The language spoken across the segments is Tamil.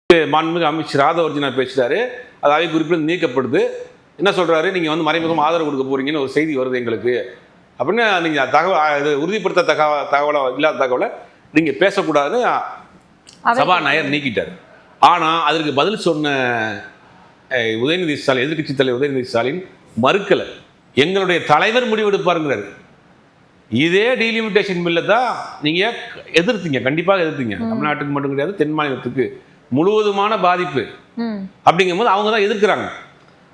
மாண்புமிகு அமைச்சர் ராதாவர்ஜினார் பேசுறாரு, அது அவை குறிப்பில் நீக்கப்படுது. என்ன சொல்றாரு, நீங்க வந்து மறைமுகம் ஆதரவு கொடுக்க போறீங்கன்னு ஒரு செய்தி வருது எங்களுக்கு அப்படின்னு. நீங்க தகவல் உறுதிப்படுத்த தகவலை இல்லாத தகவலை நீங்க பேசக்கூடாதுன்னு சபாநாயகர் நீக்கிட்டார். ஆனா அதற்கு பதில் சொன்ன உதயநிதி ஸ்டாலின், எதிர்கட்சி தலைவர் உதயநிதி ஸ்டாலின் மறுக்கலை. எங்களுடைய தலைவர் முடிவெடுப்பாருங்கிறாரு. இதே டீலிமிட்டேஷன் பில்லை தான் நீங்க எதிர்த்தீங்க, கண்டிப்பாக எதிர்த்தீங்க. தமிழ்நாட்டுக்கு மட்டும் கிடையாது, தென் மாநிலத்துக்கு முழுவதுமான பாதிப்பு அப்படிங்கும்போது அவங்க தான் எதிர்க்கிறாங்க.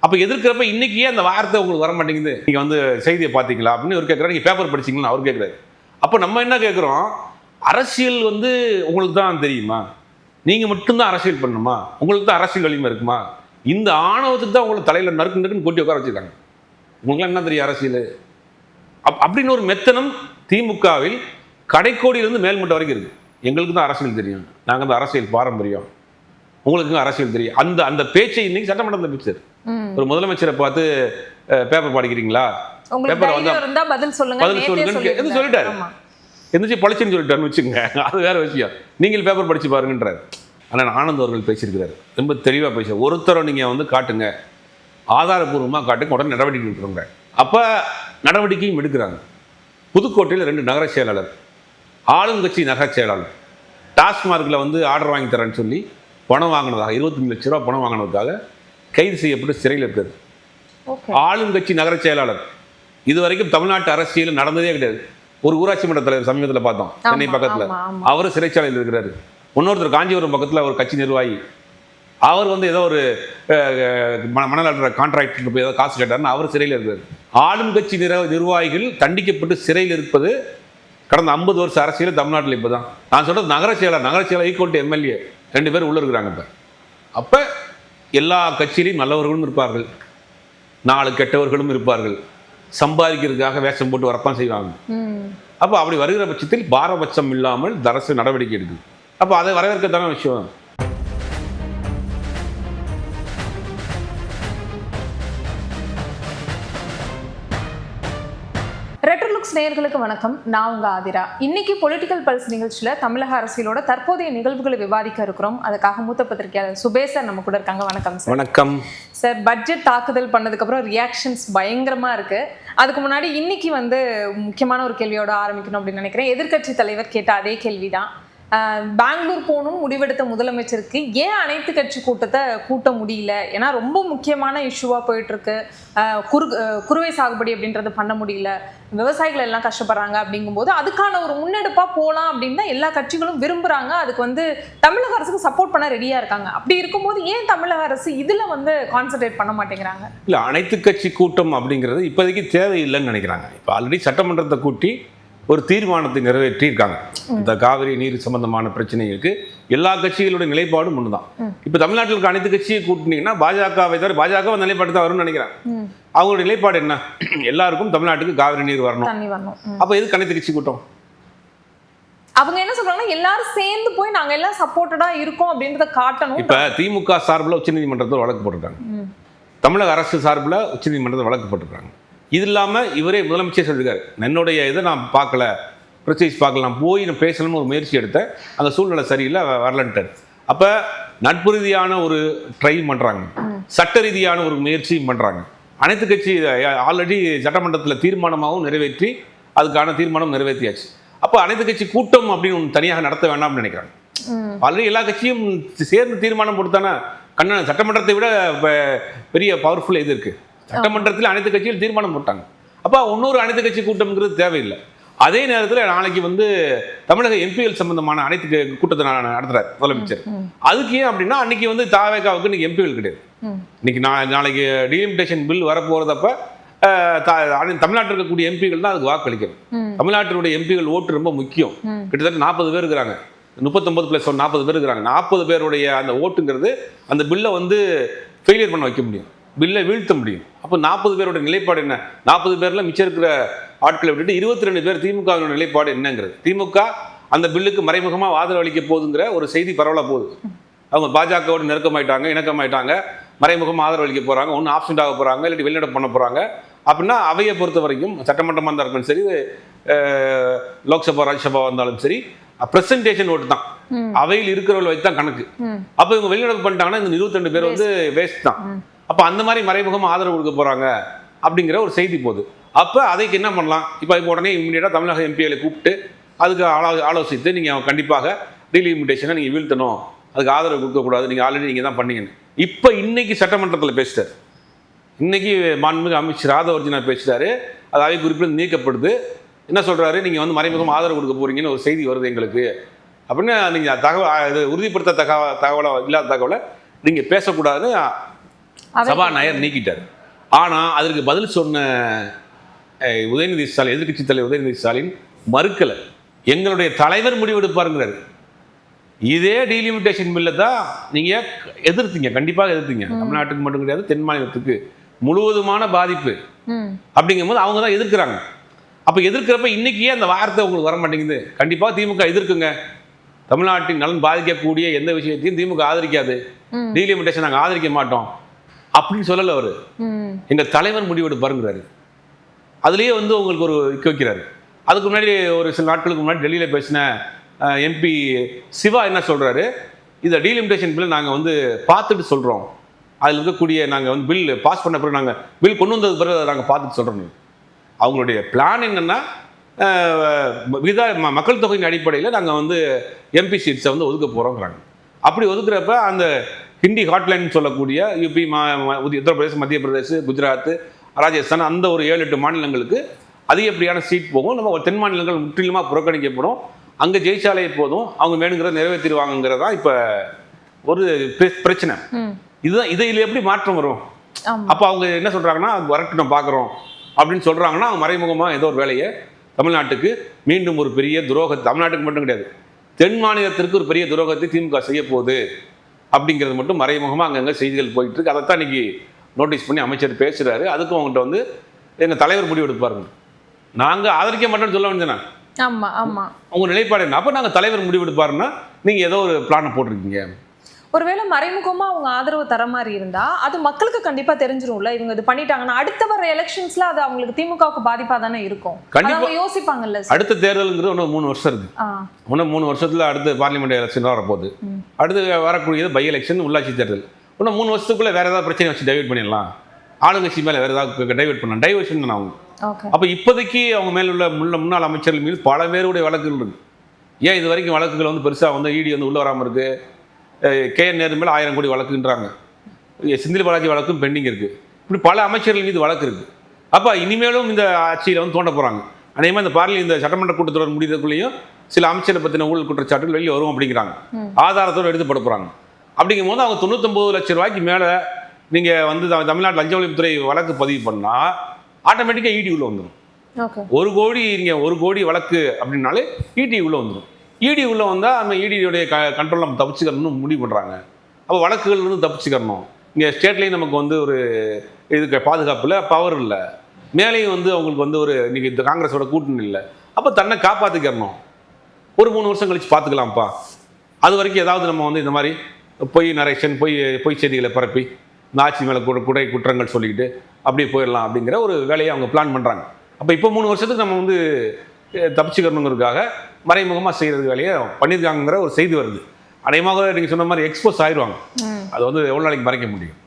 அப்போ எதிர்க்கிறப்ப இன்னைக்கே அந்த வார்த்தை உங்களுக்கு வர மாட்டேங்குது. நீங்க வந்து செய்தியை பார்த்தீங்களா அப்படின்னு ஒரு கேட்குறாரு, நீங்க பேப்பர் படிச்சிங்களா அவர் கேட்குறாரு. அப்போ நம்ம என்ன கேட்குறோம், அரசியல் வந்து உங்களுக்கு தான் தெரியுமா, நீங்க மட்டும்தான் அரசியல் பண்ணணுமா, உங்களுக்கு தான் அரசியல் வலிமை இருக்குமா, இந்த ஆணவத்துக்கு தான் உங்களுக்கு தலையில் நறுக்குன்னு கொட்டி உட்கார வச்சிருக்காங்க. உங்களுக்குலாம் என்ன தெரியும் அரசியல் அப்படின்னு ஒரு மெத்தனம் திமுகவில் கடைக்கோடியிலிருந்து மேல்மட்டம் வரைக்கும் இருக்கு. எங்களுக்கு தான் அரசியல் தெரியும், நாங்கள் தான் அரசியல் பாரம்பரியம், உங்களுக்கு அரசியல் தெரியும். அந்த அந்த பேச்சை இன்னைக்கு சட்டமன்றத்தில் பேச்சார். ஒரு முதலமைச்சரை பார்த்து பேப்பர் படிக்கிறீங்களா, பேப்பர் வந்தா பதில் சொல்லுங்க எது சொல்லிட்டாரு, எந்திரிச்சு படிச்சுன்னு சொல்லிட்டாருன்னு வச்சுக்கோங்க, அது வேற விஷயம். நீங்கள் பேப்பர் படிச்சு பாருங்கன்றார். ஆனால் ஆனந்த் அவர்கள் பேசியிருக்கிறார், ரொம்ப தெளிவாக பேச. ஒருத்தரை நீங்கள் வந்து காட்டுங்க, ஆதாரபூர்வமாக காட்டுங்க, உடனே நடவடிக்கை எடுக்கிறோங்க. அப்போ நடவடிக்கையும் எடுக்கிறாங்க. புதுக்கோட்டையில் 2 நகர செயலாளர், ஆளும் கட்சி நகர செயலாளர் டாஸ்மார்க்கில் வந்து ஆர்டர் வாங்கி தரேன்னு சொல்லி பணம் வாங்கினதாக 25 லட்ச ரூபா பணம் வாங்கினதுக்காக கைது செய்யப்பட்டு சிறையில் இருக்கிறது. ஆளும் கட்சி நகர செயலாளர் இது வரைக்கும் தமிழ்நாட்டு அரசியல் நடந்ததே கிடையாது. ஒரு ஊராட்சி மன்ற தலைவர் சமீபத்தில் பார்த்தோம், சென்னை பக்கத்தில், அவர் சிறைச்சாலையில் இருக்கிறாரு. இன்னொருத்தர் காஞ்சிபுரம் பக்கத்தில் ஒரு கட்சி நிர்வாகி, அவர் வந்து ஏதோ ஒரு மணல் கான்ட்ராக்டர் போய் ஏதோ காசு கேட்டாருன்னு அவர் சிறையில் இருக்கிறார். ஆளும் கட்சி நிர்வாகிகள் தண்டிக்கப்பட்டு சிறையில் இருப்பது கடந்த 50 வருஷ அரசியல் தமிழ்நாட்டில் இப்போ தான். நான் சொல்கிறது நகர செயலர் ஈக்குவல் டு எம்எல்ஏ 2 பேர் உள்ளே இருக்கிறாங்க. இப்போ அப்போ எல்லா கட்சியிலையும் நல்லவர்களும் இருப்பார்கள், 4 கெட்டவர்களும் இருப்பார்கள். சம்பாதிக்கிறதுக்காக வேஷம் போட்டு வரத்தான் செய்வாங்க. அப்போ அப்படி வருகிற பட்சத்தில் பாரபட்சம் இல்லாமல் அரசு நடவடிக்கை எடுக்குது. அப்போ அதை வரவேற்கத்தான விஷயம். ரெட்ரோலுக்ஸ் நேயர்களுக்கு வணக்கம், நான் உங்க ஆதிரா. இன்னைக்கு பொலிட்டிக்கல் பல்ஸ் நிகழ்ச்சியில் தமிழக அரசியலோட தற்போதைய நிகழ்வுகளை விவாதிக்க இருக்கிறோம். அதுக்காக மூத்த பத்திரிகையாளர் சுபேஷ் சார் நம்ம கூட இருக்காங்க. வணக்கம் சார். வணக்கம் சார். பட்ஜெட் தாக்குதல் பண்ணதுக்கப்புறம் ரியாக்ஷன்ஸ் பயங்கரமாக இருக்குது. அதுக்கு முன்னாடி இன்னைக்கு வந்து முக்கியமான ஒரு கேள்வியோட ஆரம்பிக்கணும் அப்படின்னு நினைக்கிறேன். எதிர்க்கட்சி தலைவர் கேட்ட அதே கேள்வி தான். பெங்களூர் போகணும்னு முடிவெடுத்த முதலமைச்சருக்கு ஏன் அனைத்து கட்சி கூட்டத்தை கூட்ட முடியல? ஏன்னா ரொம்ப முக்கியமான இஷ்யூவாக போயிட்டுருக்கு. குறுவை சாகுபடி அப்படின்றது பண்ண முடியல, விவசாயிகள் எல்லாம் கஷ்டப்படுறாங்க. அப்படிங்கும்போது அதுக்கான ஒரு முன்னெடுப்பாக போகலாம் அப்படின்னு தான் எல்லா கட்சிகளும் விரும்புகிறாங்க. அதுக்கு வந்து தமிழக அரசுக்கு சப்போர்ட் பண்ண ரெடியாக இருக்காங்க. அப்படி இருக்கும்போது ஏன் தமிழக அரசு இதில் வந்து கான்சன்ட்ரேட் பண்ண மாட்டேங்கிறாங்க? இல்லை, அனைத்து கட்சி கூட்டம் அப்படிங்கிறது இப்போதைக்கு தேவையில்லைன்னு நினைக்கிறாங்க. இப்போ ஆல்ரெடி சட்டமன்றத்தை கூட்டி ஒரு தீர்மானத்தை நிறைவேற்றியிருக்காங்க. இந்த காவிரி நீர் சம்பந்தமான பிரச்சனைகளுக்கு எல்லா கட்சிகளுடைய நிலைப்பாடும் ஒன்று தான். இப்போ தமிழ்நாட்டில் இருக்க அனைத்து கட்சியை கூட்டினீங்கன்னா பாஜகவை தவிர பாஜக நிலைப்பாடு தான் வரும்னு நினைக்கிறேன். அவங்களுடைய நிலைப்பாடு என்ன, எல்லாருக்கும் தமிழ்நாட்டுக்கு காவிரி நீர் வரணும். அப்போ எதுக்கு அனைத்து கட்சி கூட்டம்? அவங்க என்ன சொல்றாங்கன்னா எல்லாரும் சேர்ந்து போய் நாங்க எல்லாம் சப்போர்ட்டடா இருக்கோம் அப்படின்றத காட்டணும். இப்போ திமுக சார்பில் உச்சநீதிமன்றத்தில் வழக்கு போட்டிருக்காங்க, தமிழக அரசு சார்பில் உச்சநீதிமன்றத்தில் வழக்கு போட்டிருக்காங்க. இது இல்லாமல் இவரே முதலமைச்சர் சொல்லியிருக்காரு, என்னுடைய இதை நான் பார்க்கல, ப்ரொசீஸ் பார்க்கல, நான் போய் நான் பேசணும்னு ஒரு முயற்சி எடுத்தேன், அந்த சூழ்நிலை சரியில்லை, வரலன்ட்டார். அப்போ நட்பு ரீதியான ஒரு ட்ரைவ் பண்ணுறாங்க, சட்ட ரீதியான ஒரு முயற்சியும் பண்ணுறாங்க. அனைத்து கட்சி ஆல்ரெடி சட்டமன்றத்தில் தீர்மானமாகவும் நிறைவேற்றி அதுக்கான தீர்மானம் நிறைவேற்றியாச்சு. அப்போ அனைத்து கட்சி கூட்டம் அப்படின்னு ஒன்று தனியாக நடத்த வேண்டாம்னு நினைக்கிறாங்க. ஆல்ரெடி எல்லா கட்சியும் சேர்ந்து தீர்மானம் கொடுத்தானே கண்ணன். சட்டமன்றத்தை விட பெரிய பவர்ஃபுல் இது இருக்குது. சட்டமன்றத்தில் அனைத்து கட்சிகள் தீர்மானம் போட்டாங்க. அப்போ இன்னொரு அனைத்து கட்சி கூட்டம்ங்கிறது தேவையில்லை. அதே நேரத்தில் நாளைக்கு வந்து தமிழக எம்பிகள் சம்பந்தமான அனைத்து கூட்டத்தை நடத்துறாரு முதலமைச்சர். அதுக்கு ஏன் அப்படின்னா அன்னைக்கு வந்து தாவேகாவுக்கு இன்னைக்கு எம்பிகள் கிடையாது. இன்னைக்கு நாளைக்கு டீலிமிட்டேஷன் பில் வரப்போறதப்ப தமிழ்நாட்டில் இருக்கக்கூடிய எம்பிகள் தான் அதுக்கு வாக்களிக்கணும். தமிழ்நாட்டினுடைய எம்பிகள் ஓட்டு ரொம்ப முக்கியம். கிட்டத்தட்ட 40 பேர் இருக்கிறாங்க, 39+1 40 பேர் இருக்கிறாங்க. 40 பேருடைய அந்த ஓட்டுங்கிறது அந்த பில்லை வந்து ஃபெயிலியர் பண்ண வைக்க முடியும், பில்லை வீழ்த்த முடியும். அப்போ 40 பேரோட நிலைப்பாடு என்ன? 40 பேர்ல மிச்சம் இருக்கிற ஆட்களை விட்டுட்டு 22 பேர் திமுகவினோட நிலைப்பாடு என்னங்கிறது. திமுக அந்த பில்லுக்கு மறைமுகமாக ஆதரவு அளிக்க போகுதுங்கிற ஒரு செய்தி பரவலாக போகுது. அவங்க பாஜகவோடு நெருக்கமாயிட்டாங்க, இணக்கமாயிட்டாங்க, மறைமுகமாக ஆதரவு அளிக்க போகிறாங்க, ஒன்று ஆப்ஷன் ஆக போகிறாங்க, இல்லாட்டி வெளிநடப்பு பண்ண போகிறாங்க. அப்படின்னா அவையை பொறுத்த வரைக்கும் சட்டமன்றமாக இருந்தாலும் சரி, லோக்சபா ராஜ்யசபா வந்தாலும் சரி, ப்ரெசன்டேஷன் ஓட்டு தான். அவையில் இருக்கிறவர்கள் வச்சு தான் கணக்கு. அப்போ இவங்க வெளிநடப்பு பண்ணிட்டாங்கன்னா இந்த 22 பேர் வந்து வேஸ்ட் தான். அப்போ அந்த மாதிரி மறைமுகமாக ஆதரவு கொடுக்க போறாங்க அப்படிங்கிற ஒரு செய்தி போகுது. அப்போ அதைக்கு என்ன பண்ணலாம்? இப்போ உடனே இம்மிடியேட்டாக தமிழக எம்பிகளை கூப்பிட்டு அதுக்கு ஆலோசித்து நீங்கள் கண்டிப்பாக டீலிமிட்டேஷனை நீங்கள் வீழ்த்தணும், அதுக்கு ஆதரவு கொடுக்கக்கூடாது, நீங்கள் ஆல்ரெடி நீங்கள் தான் பண்ணீங்கன்னு இப்போ இன்னைக்கு சட்டமன்றத்தில் பேசிட்டார். இன்னைக்கு மாண்புமிகு அமைச்சர் ராதாவர்ஜினா பேசிட்டாரு. அது அவை குறிப்பில் நீக்கப்படுது. என்ன சொல்றாரு? நீங்கள் வந்து மறைமுகமாக ஆதரவு கொடுக்க போறீங்கன்னு ஒரு செய்தி வருது எங்களுக்கு அப்படின்னு. நீங்கள் இது உறுதிப்படுத்த தகவலை இல்லாத தகவலை நீங்கள் பேசக்கூடாதுன்னு சபாநாயகர் நீக்கிட்டார். ஆனால் அதற்கு பதில் சொன்ன உதயநிதி ஸ்டாலின், எதிர்க்கட்சி தலைவர் உதயநிதி ஸ்டாலின் மறுக்கலை. எங்களுடைய தலைவர் முடிவெடுப்பாருங்கிறாரு. இதே டீலிமிட்டேஷன் பில்லை தான் நீங்கள் எதிர்த்தீங்க, கண்டிப்பாக எதிர்த்தீங்க. தமிழ்நாட்டுக்கு மட்டும் கிடையாது, தென் மாநிலத்துக்கு முழுவதுமான பாதிப்பு அப்படிங்கும் போது அவங்க தான் எதிர்க்கிறாங்க. அப்போ எதிர்க்கிறப்ப இன்னைக்கு அந்த வார்த்தை உங்களுக்கு வர மாட்டேங்குது. கண்டிப்பாக திமுக எதிர்க்குங்க. தமிழ்நாட்டின் நலன் பாதிக்கக்கூடிய எந்த விஷயத்தையும் திமுக ஆதரிக்காது, டீலிமிட்டேஷன் நாங்கள் ஆதரிக்க மாட்டோம் அப்படின்னு சொல்லலை. அவர் எங்கள் தலைவர் முடிவெடுப்பாருங்கிறாரு. அதுலேயே வந்து உங்களுக்கு ஒரு வைக்கிறாரு. அதுக்கு முன்னாடி ஒரு சில நாட்களுக்கு முன்னாடி டெல்லியில் பேசின எம்பி சிவா என்ன சொல்கிறாரு? இந்த டீலிமிட்டேஷன் பில் நாங்கள் வந்து பார்த்துட்டு சொல்கிறோம், அதில் இருக்கக்கூடிய நாங்கள் வந்து பில் பாஸ் பண்ண பிறகு நாங்கள் பில் கொண்டு வந்தது பிறகு அதை நாங்கள் பார்த்துட்டு சொல்கிறோம். அவங்களுடைய பிளான் என்னென்னா மக்கள் தொகையின் அடிப்படையில் நாங்கள் வந்து எம்பி சீட்ஸை வந்து ஒதுக்க போகிறோங்கிறாங்க. அப்படி ஒதுக்குறப்ப அந்த ஹிந்தி ஹாட்லைன் சொல்லக்கூடிய யூபி, உத்தரப்பிரதேசம், மத்திய பிரதேஷ், குஜராத், ராஜஸ்தான், அந்த ஒரு 7-8 மாநிலங்களுக்கு அதிகப்படியான சீட் போகும். நம்ம தென் மாநிலங்கள் முற்றிலுமாக புறக்கணிக்கப்படும். அங்கே ஜெயிச்சாலே போதும், அவங்க வேணுங்கிறத நிறைவேற்றிடுவாங்கிறதா இப்போ ஒரு பிரச்சனை. இதுதான். இதில் எப்படி மாற்றம் வரும்? அப்போ அவங்க என்ன சொல்கிறாங்கன்னா, வரட்டும் பார்க்குறோம் அப்படின்னு சொல்கிறாங்கன்னா, அவங்க மறைமுகமாக ஏதோ ஒரு வேலையை தமிழ்நாட்டுக்கு மீண்டும் ஒரு பெரிய துரோகத்தை, தமிழ்நாட்டுக்கு மட்டும் கிடையாது தென் மாநிலத்திற்கு ஒரு பெரிய துரோகத்தை திமுக செய்ய போகுது அப்படிங்கிறது மட்டும் மறைமுகமாக அங்கங்கே செய்திகள் போயிட்டு இருக்கு. அதைத்தான் இன்னைக்கு நோட்டீஸ் பண்ணி அமைச்சர் பேசுகிறாரு. அதுக்கும் அவங்ககிட்ட வந்து எங்கள் தலைவர் முடிவு எடுப்பாருங்க. நாங்கள் ஆதரிக்க மாட்டோம்னு சொல்ல வேண்டியதுனா உங்க நிலைப்பாடு என்ன? அப்போ நாங்கள் தலைவர் முடிவு எடுப்பாருன்னா நீங்கள் ஏதோ ஒரு பிளானை போட்டிருக்கீங்க. ஒருவேளை மறைமுகமா அவங்க ஆதரவு தர மாதிரி இருந்தா அது மக்களுக்கு கண்டிப்பா தெரிஞ்சிரும்ல, இவங்க இது பண்ணிட்டாங்கன்னா அடுத்த வர எலெக்ஷன்ஸ்ல அது அவங்களுக்கு திமுகவுக்கு பாதிப்பா தானே இருக்கும். கண்டிப்பா யோசிப்பாங்கல்ல. அடுத்த தேர்தலுங்கிறது இன்னும் 3 வருஷம் இருக்கு. இன்னும் 3 வருஷத்துல அடுத்த பார்லிமெண்ட் எலெக்ஷன் வரப்போகுது. அடுத்து வரக்கூடியது பை எலெக்ஷன், உள்ளாட்சி தேர்தல். இன்னும் 3 வருஷத்துக்குள்ள வேற ஏதாவது பிரச்சனை வச்சு டைவர்ட் பண்ணிடலாம். ஆளுங்கட்சி மேல வேற ஏதாவது டைவர்ட் பண்ணலாம். டைவர்ஷன் தான் அவங்க. அப்ப இப்போதைக்கு அவங்க மேல உள்ள முன்னாள் அமைச்சர்கள் மீது பல பேருடைய வழக்குகள் இருக்கு. ஏன் இது வரைக்கும் வழக்குகள் வந்து பெருசா வந்து இடி வந்து உள்ள வராமல் இருக்கு? KN நேரு மேலே 1000 கோடி வழக்குன்றாங்க. செந்தில் பாலாஜி வழக்கும் பெண்டிங் இருக்குது. இப்படி பல அமைச்சர்கள் மீது வழக்கு இருக்குது. அப்போ இனிமேலும் இந்த ஆட்சியில் வந்து தோண்ட போகிறாங்க. அதேமாதிரி இந்த இந்த சட்டமன்ற கூட்டத்தொடர் முடிகிறதுக்குள்ளேயும் சில அமைச்சரை பற்றின ஊழல் குற்றச்சாட்டுகள் வெளியே வரும் அப்படிங்கிறாங்க. ஆதாரத்தோடு எடுத்து போட போகிறாங்க. அப்படிங்கும் போது அவங்க 99 லட்சம் ரூபாய்க்கு மேலே நீங்கள் வந்து தமிழ்நாட்டு லஞ்ச ஒழிப்புத்துறை வழக்கு பதிவு பண்ணால் ஆட்டோமேட்டிக்காக இடி உள்ள வந்துடும். 1 கோடி நீங்கள் 1 கோடி வழக்கு அப்படின்னாலே இடி உள்ள வந்துடும். இடி உள்ளே வந்தால் நம்ம இடியோடைய கண்ட்ரோல் நம்ம தப்பிச்சுக்கணும்னு முடிவு பண்ணுறாங்க. அப்போ வழக்குகள்லேருந்து தப்பிச்சுக்கணும். இங்கே ஸ்டேட்லேயும் நமக்கு வந்து ஒரு இதுக்கு பாதுகாப்பில் பவர் இல்லை, மேலேயும் வந்து அவங்களுக்கு வந்து ஒரு இன்றைக்கி இந்த காங்கிரஸோட கூட்டணி இல்லை. அப்போ தன்னை காப்பாற்றிக்கணும். ஒரு 3 வருஷம் கழிச்சு பார்த்துக்கலாம்ப்பா. அது வரைக்கும் ஏதாவது நம்ம வந்து இந்த மாதிரி பொய் நரேஷன், பொய் செய்திகளை பரப்பி இந்த ஆட்சி மேலே குறை குற்றங்கள் சொல்லிக்கிட்டு அப்படியே போயிடலாம் அப்படிங்கிற ஒரு வேலையை அவங்க பிளான் பண்ணுறாங்க. அப்போ இப்போ 3 வருஷத்துக்கு நம்ம வந்து தப்பிச்சுக்கணுங்கிறதுக்காக மறைமுகமாக செய்கிறது வேலையை பண்ணியிருக்காங்கிற ஒரு செய்தி வருது. அநேகமாக நீங்கள் சொன்ன மாதிரி எக்ஸ்போஸ் ஆயிடுவாங்க. அது வந்து எவ்வளோ நாளைக்கு மறைக்க முடியும்?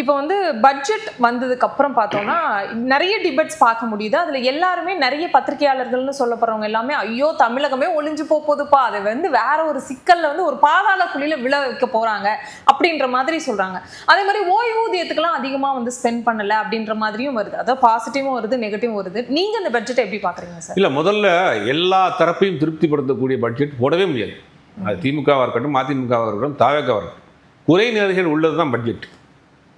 இப்போ வந்து பட்ஜெட் வந்ததுக்கு அப்புறம் பார்த்தோம்னா நிறைய டிபேட்ஸ் பார்க்க முடியுது. அதுல எல்லாருமே நிறைய பத்திரிகையாளர்கள்னு சொல்லப்படுறவங்க எல்லாமே ஐயோ தமிழகமே ஒளிஞ்சு போகுதுப்பா, அதை வந்து வேற ஒரு சிக்கல்ல வந்து ஒரு பாதாள குழியில விழ வைக்க போறாங்க அப்படின்ற மாதிரி சொல்றாங்க. அதே மாதிரி ஓய்வூதியத்துக்கெல்லாம் அதிகமா வந்து ஸ்பெண்ட் பண்ணல அப்படின்ற மாதிரியும் வருது. அதாவது பாசிட்டிவும் வருது, நெகட்டிவும் வருது. நீங்க இந்த பட்ஜெட்டை எப்படி பாக்குறீங்க சார்? இல்ல, முதல்ல எல்லா தரப்பையும் திருப்திப்படுத்தக்கூடிய பட்ஜெட் போடவே முடியாது. அது திமுகவாக இருக்கட்டும், மதிமுகவாக இருக்கட்டும், தாவேக்காவாக இருக்கட்டும், குறை நிறைகள் உள்ளது தான் பட்ஜெட்.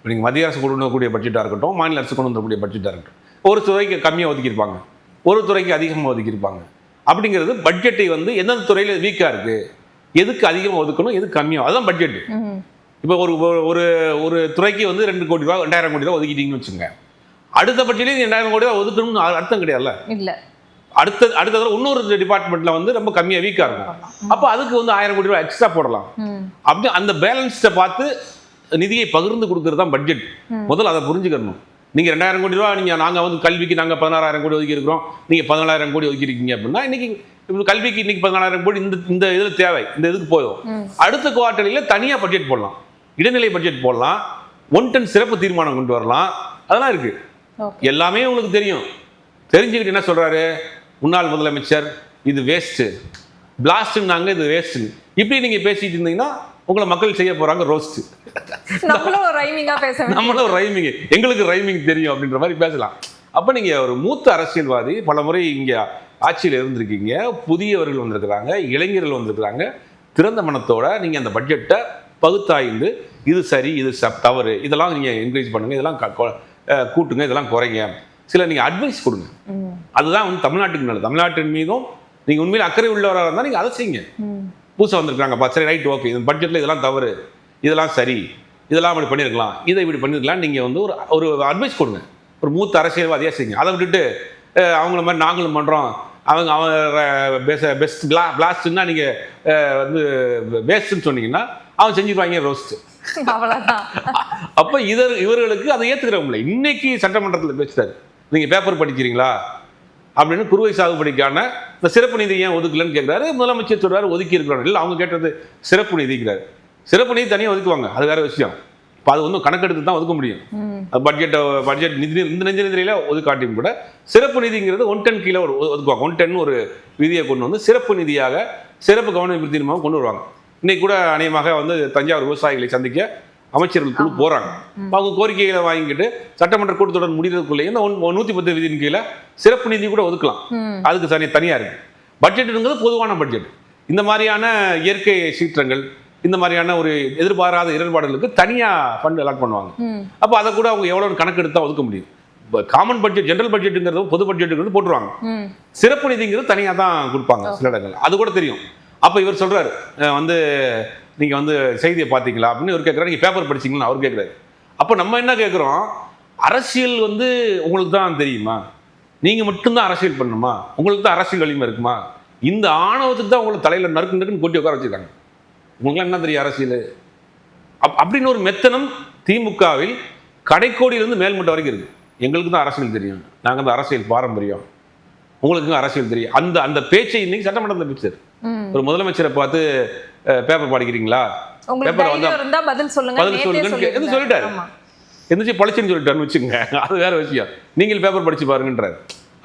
நீங்கள் மத்திய அரசு கொண்டு வரக்கூடிய பட்ஜெட்டாக இருக்கட்டும், மாநில அரசு கொண்டு வரக்கூடிய பட்ஜெட்டாக இருக்கட்டும், ஒரு துறைக்கு கம்மியாக ஒதுக்கியிருப்பாங்க, ஒரு துறைக்கு அதிகமாக ஒதுக்கியிருப்பாங்க. அப்படிங்கிறது பட்ஜெட்டை வந்து எந்தெந்த துறையில் வீக்காக இருக்குது, எதுக்கு அதிகமாக ஒதுக்கணும், எது கம்மியாக, அதுதான் பட்ஜெட்டு. இப்போ ஒரு ஒரு துறைக்கு வந்து 2 கோடி ரூபா 2000 கோடி ரூபா ஒதுக்கிட்டீங்கன்னு வச்சுங்க, அடுத்த பட்ஜெட்லேயும் 2000 கோடி ரூபா ஒதுக்கணும்னு அர்த்தம் கிடையாதுல்ல. இல்லை, அடுத்த இன்னொரு டிபார்ட்மெண்ட்ல வந்து ரொம்ப கம்மியா வீக்கா இருக்கும். அப்போ அதுக்கு வந்து 1000 கோடி ரூபாய் எக்ஸ்ட்ரா போடலாம். அப்படி அந்த பேலன்ஸை பார்த்து நிதியை பகிர்ந்து கொடுக்கறது தான் பட்ஜெட். முதல்ல அதை புரிஞ்சுக்கணும். நீங்க 2000 கோடி ரூபா நாங்க வந்து கல்விக்கு நாங்க 16000 கோடி ஒதுக்கி இருக்கிறோம், நீங்க 14000 கோடி ஒதுக்கி இருக்கீங்க அப்படின்னா இன்னைக்கு இப்போ கல்விக்கு இன்னைக்கு 14,000 கோடி இந்த இதில் தேவை, இந்த இதுக்கு போதும். அடுத்த குவார்டர்லியில் தனியாக பட்ஜெட் போடலாம், இடைநிலை பட்ஜெட் போடலாம், 110 சிறப்பு தீர்மானம் கொண்டு வரலாம், அதெல்லாம் இருக்கு. எல்லாமே உங்களுக்கு தெரியும். தெரிஞ்சுக்கிட்டு என்ன சொல்றாரு முன்னாள் முதலமைச்சர், இது வேஸ்ட்டு, பிளாஸ்ட்னாங்க, இது வேஸ்ட். இப்படி நீங்க பேசிட்டு இருந்தீங்கன்னா உங்களை மக்கள் செய்ய போறாங்க ரோஸ்ட். நம்மளும் ரைமிங்கா பேசணும், நம்மளும் ரைமிங், எங்களுக்கு ரைமிங் தெரியும் அப்படின்ற மாதிரி பேசலாம். அப்ப நீங்க ஒரு மூத்த அரசியல்வாதி, பல முறை இங்க ஆட்சியில் இருந்திருக்கீங்க, புதியவர்கள் வந்திருக்கிறாங்க, இளைஞர்கள் வந்திருக்கிறாங்க. திறந்த மனத்தோட நீங்க அந்த பட்ஜெட்டை பகுத்தாய்ந்து இது சரி, இது தவறு, இதெல்லாம் நீங்க என்கரேஜ் பண்ணுங்க, இதெல்லாம் கூட்டுங்க, இதெல்லாம் குறைங்க, சில நீங்க அட்வைஸ் கொடுங்க. அதுதான் வந்து தமிழ்நாட்டுக்கு நல்லது. தமிழ்நாட்டின் மீதும் நீங்க உண்மையில அக்கறை உள்ளவராக இருந்தால் நீங்க அதை செய்யுங்க. புதுசாக வந்திருக்காங்கப்பா, சரி ரைட், ஓகே, இந்த பட்ஜெட்டில் இதெல்லாம் தவறு, இதெல்லாம் சரி, இதெல்லாம் இப்படி பண்ணியிருக்கலாம், இதை இப்படி பண்ணியிருக்கலாம், நீங்கள் வந்து ஒரு அட்வைஸ் கொடுங்க. ஒரு மூத்த அரசியல்வாதியாக செய்யுங்க. அதை விட்டுட்டு அவங்கள மாதிரி நாங்களும் பண்ணுறோம், பெஸ்ட் பிளாஸ்ட்னா நீங்கள் வந்து வேஸ்ட்டுன்னு சொன்னீங்கன்னா அவன் செஞ்சுருவாங்க ரோஸ்ட்டு. அப்போ இவர்களுக்கு அதை ஏற்றுக்கிறவங்கள இன்னைக்கு சட்டமன்றத்தில் பேசுகிறாரு, நீங்கள் பேப்பர் படிக்கிறீங்களா அப்படின்னு குறுவை சாகுபடிக்கான இந்த சிறப்பு நிதி ஏன் ஒதுக்கலன்னு கேட்குறாரு. முதலமைச்சர் சொல்றாரு ஒதுக்கி இருக்கிறாங்க. இல்லை, அவங்க கேட்டது சிறப்பு நிதிக்கிறாரு. சிறப்பு நிதி தனியாக ஒதுக்குவாங்க, அது வேற விஷயம். இப்போ அது வந்து கணக்கெடுத்து தான் ஒதுக்க முடியும். பட்ஜெட் நிதி இந்த நிதியில ஒதுக்காட்டியும் கூட சிறப்பு நிதிங்கிறது 110 கீழே ஒதுக்குவாங்க. 110 ஒரு விதியை கொண்டு வந்து சிறப்பு நிதியாக சிறப்பு கவன தீர்மானம் கொண்டு வருவாங்க. இன்னைக்கு கூட அநேகமாக வந்து தஞ்சாவூர் விவசாயிகளை சந்திக்க அமைச்சர்கள் குழு போறாங்க. அவங்க கோரிக்கைகளை வாங்கிக்கிட்டு சட்டமன்ற கூட்டத்தொடர் முடிகிறதுக்குள்ளேயே இந்த 110 விதியின் கீழே சிறப்பு நிதி கூட ஒதுக்கலாம். அதுக்கு தனியா இருக்கு. பட்ஜெட்டுங்கிறது பொதுவான பட்ஜெட். இந்த மாதிரியான இயற்கை சீற்றங்கள், இந்த மாதிரியான ஒரு எதிர்பாராத இடர்பாடுகளுக்கு தனியா ஃபண்ட் அலாட் பண்ணுவாங்க. அப்போ அதை கூட அவங்க எவ்வளவு கணக்கெடுத்தா ஒதுக்க முடியும். காமன் பட்ஜெட், ஜெனரல் பட்ஜெட்டுங்கிறது, பொது பட்ஜெட்டுங்கிறது போட்டுருவாங்க. சிறப்பு நிதிங்கிறது தனியாக தான் கொடுப்பாங்க சில இடங்கள், அது கூட தெரியும். அப்போ இவர் சொல்றாரு வந்து நீங்கள் வந்து செய்தியை பார்த்தீங்களா அப்படின்னு இவர் கேட்குறாரு, நீங்கள் பேப்பர் படிச்சிங்களா அவர் கேட்குறாரு. அப்போ நம்ம என்ன கேட்குறோம், அரசியல் வந்து உங்களுக்கு தான் தெரியுமா, நீங்கள் மட்டும்தான் அரசியல் பண்ணணுமா, உங்களுக்கு தான் அரசியல் வலிமை இருக்குமா, இந்த ஆணவத்துக்கு தான் உங்களை தலையில் நறுக்குன்னு கொட்டி உட்கார வச்சுருக்காங்க, உங்களுக்குலாம் என்ன தெரியும் அரசியல் அப்படின்னு ஒரு மெத்தனம் திமுகவில் கடைக்கோடியிலிருந்து மேல்மட்டம் வரைக்கும் இருக்குது. எங்களுக்கு தான் அரசியல் தெரியும், நாங்கள் தான் அரசியல் பாரம்பரியம், உங்களுக்கு அரசியல் தெரியும். அந்த பேச்சை இன்னைக்கு சட்டமன்றத்தில் பேசுறாரு. ஒரு முதலமைச்சரை பார்த்து பேப்பர் படிக்கிறீங்களா, பேப்பர் வந்து பதில் சொல்லுங்க எது சொல்லிட்டாரு, எந்திரிச்சு பழிச்சுன்னு சொல்லிட்டாருன்னு வச்சுக்கோங்க, அது வேற விஷயம். நீங்கள் பேப்பர் படிச்சு பாருங்கன்றாரு.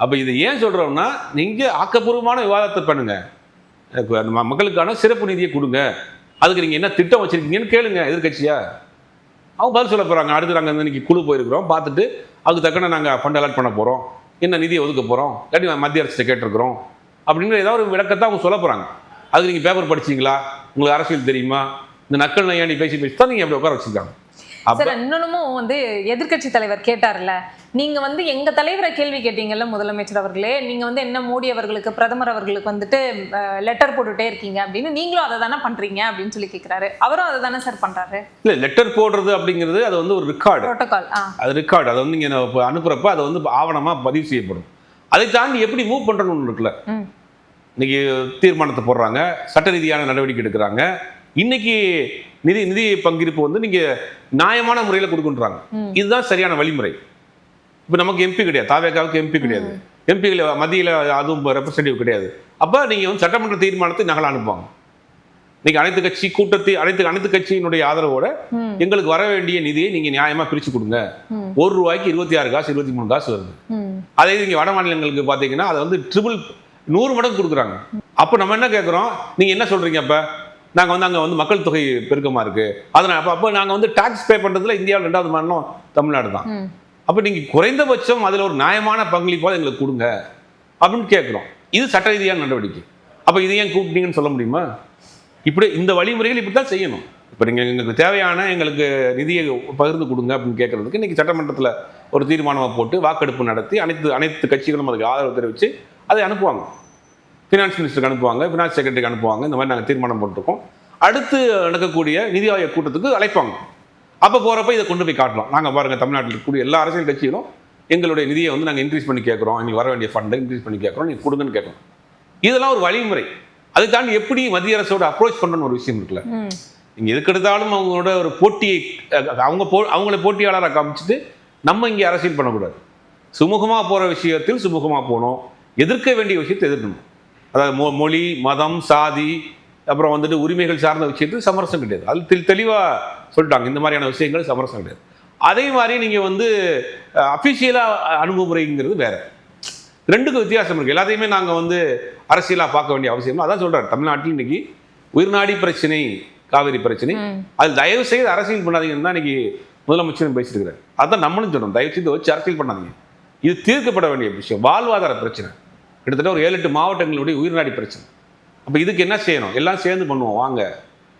அப்போ இது ஏன் சொல்றோம்னா, நீங்க ஆக்கப்பூர்வமான விவாதத்தை பண்ணுங்க, மக்களுக்கான சிறப்பு நிதியை கொடுங்க, அதுக்கு நீங்க என்ன திட்டம் வச்சிருக்கீங்கன்னு கேளுங்க எதிர்கட்சியா. அவங்க பதில் சொல்ல போறாங்க. அடுத்து நாங்கள் இன்னைக்கு குழு போயிருக்கிறோம், பார்த்துட்டு அதுக்கு தக்கன நாங்கள் ஃபண்ட் அலாட் பண்ண போறோம், என்ன நிதியை ஒதுக்க போறோம், இல்லாட்டி மத்திய அரசு கேட்டிருக்கிறோம் அப்படிங்கிற ஏதாவது ஒரு விளக்கத்தை அவங்க சொல்ல போறாங்க. அதுக்கு நீங்க பேப்பர் படிச்சீங்களா, உங்களுக்கு அரசியல் தெரியுமா, இந்த நக்கல் நையாண்டி பேசி தான் நீங்க அப்படி உட்கார வச்சிருக்காங்க. இன்னமும் வந்து எதிர்கட்சி தலைவர் கேட்டார்ல, நீங்க வந்து எங்க தலைவரை கேள்வி கேட்டீங்கல்ல முதலமைச்சர் அவர்களே, நீங்க வந்து என்ன மோடி அவர்களுக்கு, பிரதமர் அவர்களுக்கு வந்துட்டு லெட்டர் போட்டுட்டே இருக்கீங்க அப்படின்னு, நீங்களும் அதை தானே பண்றீங்க அப்படின்னு சொல்லி கேட்கிறாரு. அவரும் அதை தானே சார் பண்றாரு. இல்ல, லெட்டர் போடுறது அப்படிங்கிறது அது வந்து ஒரு ரெக்கார்டு, புரோட்டோகால். அது ரெக்கார்டு, அதை வந்து நீங்க அனுப்புறப்ப அதை வந்து ஆவணமா பதிவு செய்யப்படும். அதை தாண்டி எப்படி மூவ் பண்றணும்னு இருக்குல்ல. இன்னைக்கு தீர்மானத்தை போடுறாங்க, சட்ட ரீதியான நடவடிக்கை எடுக்கிறாங்க. இன்னைக்கு நிதி பங்கிருப்பு வந்து நீங்க நியாயமான முறையில் கொடுக்குன்றாங்க. இதுதான் சரியான வழிமுறை. இப்போ நமக்கு எம்பி கிடையாது, தாவேகாவுக்கு எம்பி கிடையாது, எம்பிகள் மத்தியில் அதுவும் ரெப்ரஸன்டேட்டிவ் கிடையாது. அப்போ நீங்க வந்து சட்டமன்ற தீர்மானத்தை நகல் அனுப்புவாங்க. இன்னைக்கு அனைத்து கட்சி கூட்டத்தை அனைத்து கட்சியினுடைய ஆதரவோட எங்களுக்கு வர வேண்டிய நிதியை நீங்க நியாயமா பிரிச்சு கொடுங்க. ₹1 26 காசு 23 காசு வருது. அதே நீங்க வட மாநிலங்களுக்கு பாத்தீங்கன்னா அதை வந்து 100 மடங்கு கொடுக்குறாங்க. அப்போ நம்ம என்ன கேட்குறோம், நீங்க என்ன சொல்றீங்க, அப்ப நாங்கள் வந்து அங்கே வந்து மக்கள் தொகை பெருக்கமாக இருக்கு, அதனால் அப்போ நாங்கள் வந்து டாக்ஸ் பே பண்ணுறதுல இந்தியாவில் 2வது மாநிலம் தமிழ்நாடு தான். அப்போ நீங்கள் குறைந்தபட்சம் அதில் ஒரு நியாயமான பங்களிப்பாக எங்களுக்கு கொடுங்க அப்படின்னு கேட்குறோம். இது சட்ட ரீதியான நடவடிக்கை. அப்போ இது ஏன் கூப்பிட்டீங்கன்னு சொல்ல முடியுமா? இப்படி இந்த வழிமுறைகள் இப்படி தான் செய்யணும். இப்போ நீங்கள் எங்களுக்கு தேவையான எங்களுக்கு நிதியை பகிர்ந்து கொடுங்க அப்படின்னு கேட்கறதுக்கு இன்றைக்கி சட்டமன்றத்தில் ஒரு தீர்மானமாக போட்டு வாக்கெடுப்பு நடத்தி அனைத்து கட்சிகளும் அதுக்கு ஆதரவு தெரிவித்து அதை அனுப்புவாங்க. ஃபினான்ஸ் மினிஸ்டருக்கு அனுப்புவாங்க, ஃபினான்ஸ் செக்ரட்டரிக்கு அனுப்புவாங்க. இந்த மாதிரி நாங்கள் தீர்மானம் போட்டிருக்கோம். அடுத்து நடக்கக்கூடிய நிதி ஆயோக் கூட்டத்துக்கு அழைப்பாங்க. அப்போ போகிறப்ப இதை கொண்டு போய் காட்டலாம். நாங்கள் பாருங்கள், தமிழ்நாட்டில் இருக்கக்கூடிய எல்லா அரசியல் கட்சிகளும் எங்களுடைய நிதியை வந்து நாங்கள் இன்க்ரீஸ் பண்ணி கேட்குறோம், எங்களுக்கு வர வேண்டிய ஃபண்டை இன்க்ரீஸ் பண்ணி கேட்குறோம், நீங்கள் கொடுங்கன்னு கேட்கணும். இதெல்லாம் ஒரு வழிமுறை. அதை தாண்டி எப்படி மத்திய அரசோட அப்ரோச் பண்ணணும்னு ஒரு விஷயம் இருக்குல்ல. நீங்கள் எதுக்கெடுத்தாலும் அவங்களோட ஒரு போட்டியை அவங்கள போட்டியாளராக காமிச்சிட்டு நம்ம இங்கே அரசியல் பண்ணக்கூடாது. சுமூகமாக போகிற விஷயத்தில் சுமூகமாக போகணும், எதிர்க்க வேண்டிய விஷயத்தை எதிர்க்கணும். அதாவது மொழி, மதம், சாதி, அப்புறம் வந்துட்டு உரிமைகள் சார்ந்த விஷயத்துக்கு சமரசம் கிடையாது. அது தெளிவாக சொல்லிட்டாங்க, இந்த மாதிரியான விஷயங்கள் சமரசம் கிடையாது. அதே மாதிரி நீங்கள் வந்து அஃபிஷியலாக அணுகுமுறைங்கிறது வேறு, ரெண்டுக்கும் வித்தியாசம் இருக்குது. எல்லாத்தையுமே நாங்கள் வந்து அரசியலாக பார்க்க வேண்டிய அவசியம். அதான் சொல்கிறார், தமிழ்நாட்டில் இன்னைக்கு உயிர்நாடி பிரச்சனை, காவிரி பிரச்சனை, அது தயவு செய்து அரசியல் பண்ணாதீங்கன்னு தான் இன்னைக்கு முதலமைச்சரும் பேசிட்டு இருக்கிறார். அதான் நம்மளும் சொல்கிறோம், தயவு செய்து வச்சு அரசியல் பண்ணாதீங்க. இது தீர்க்கப்பட வேண்டிய விஷயம், வாழ்வாதார பிரச்சனை, கிட்டத்தட்ட ஒரு 7-8 மாவட்டங்களுடைய உயிர்நாடி பிரச்சனை. அப்போ இதுக்கு என்ன செய்யணும், எல்லாம் சேர்ந்து பண்ணுவோம் வாங்க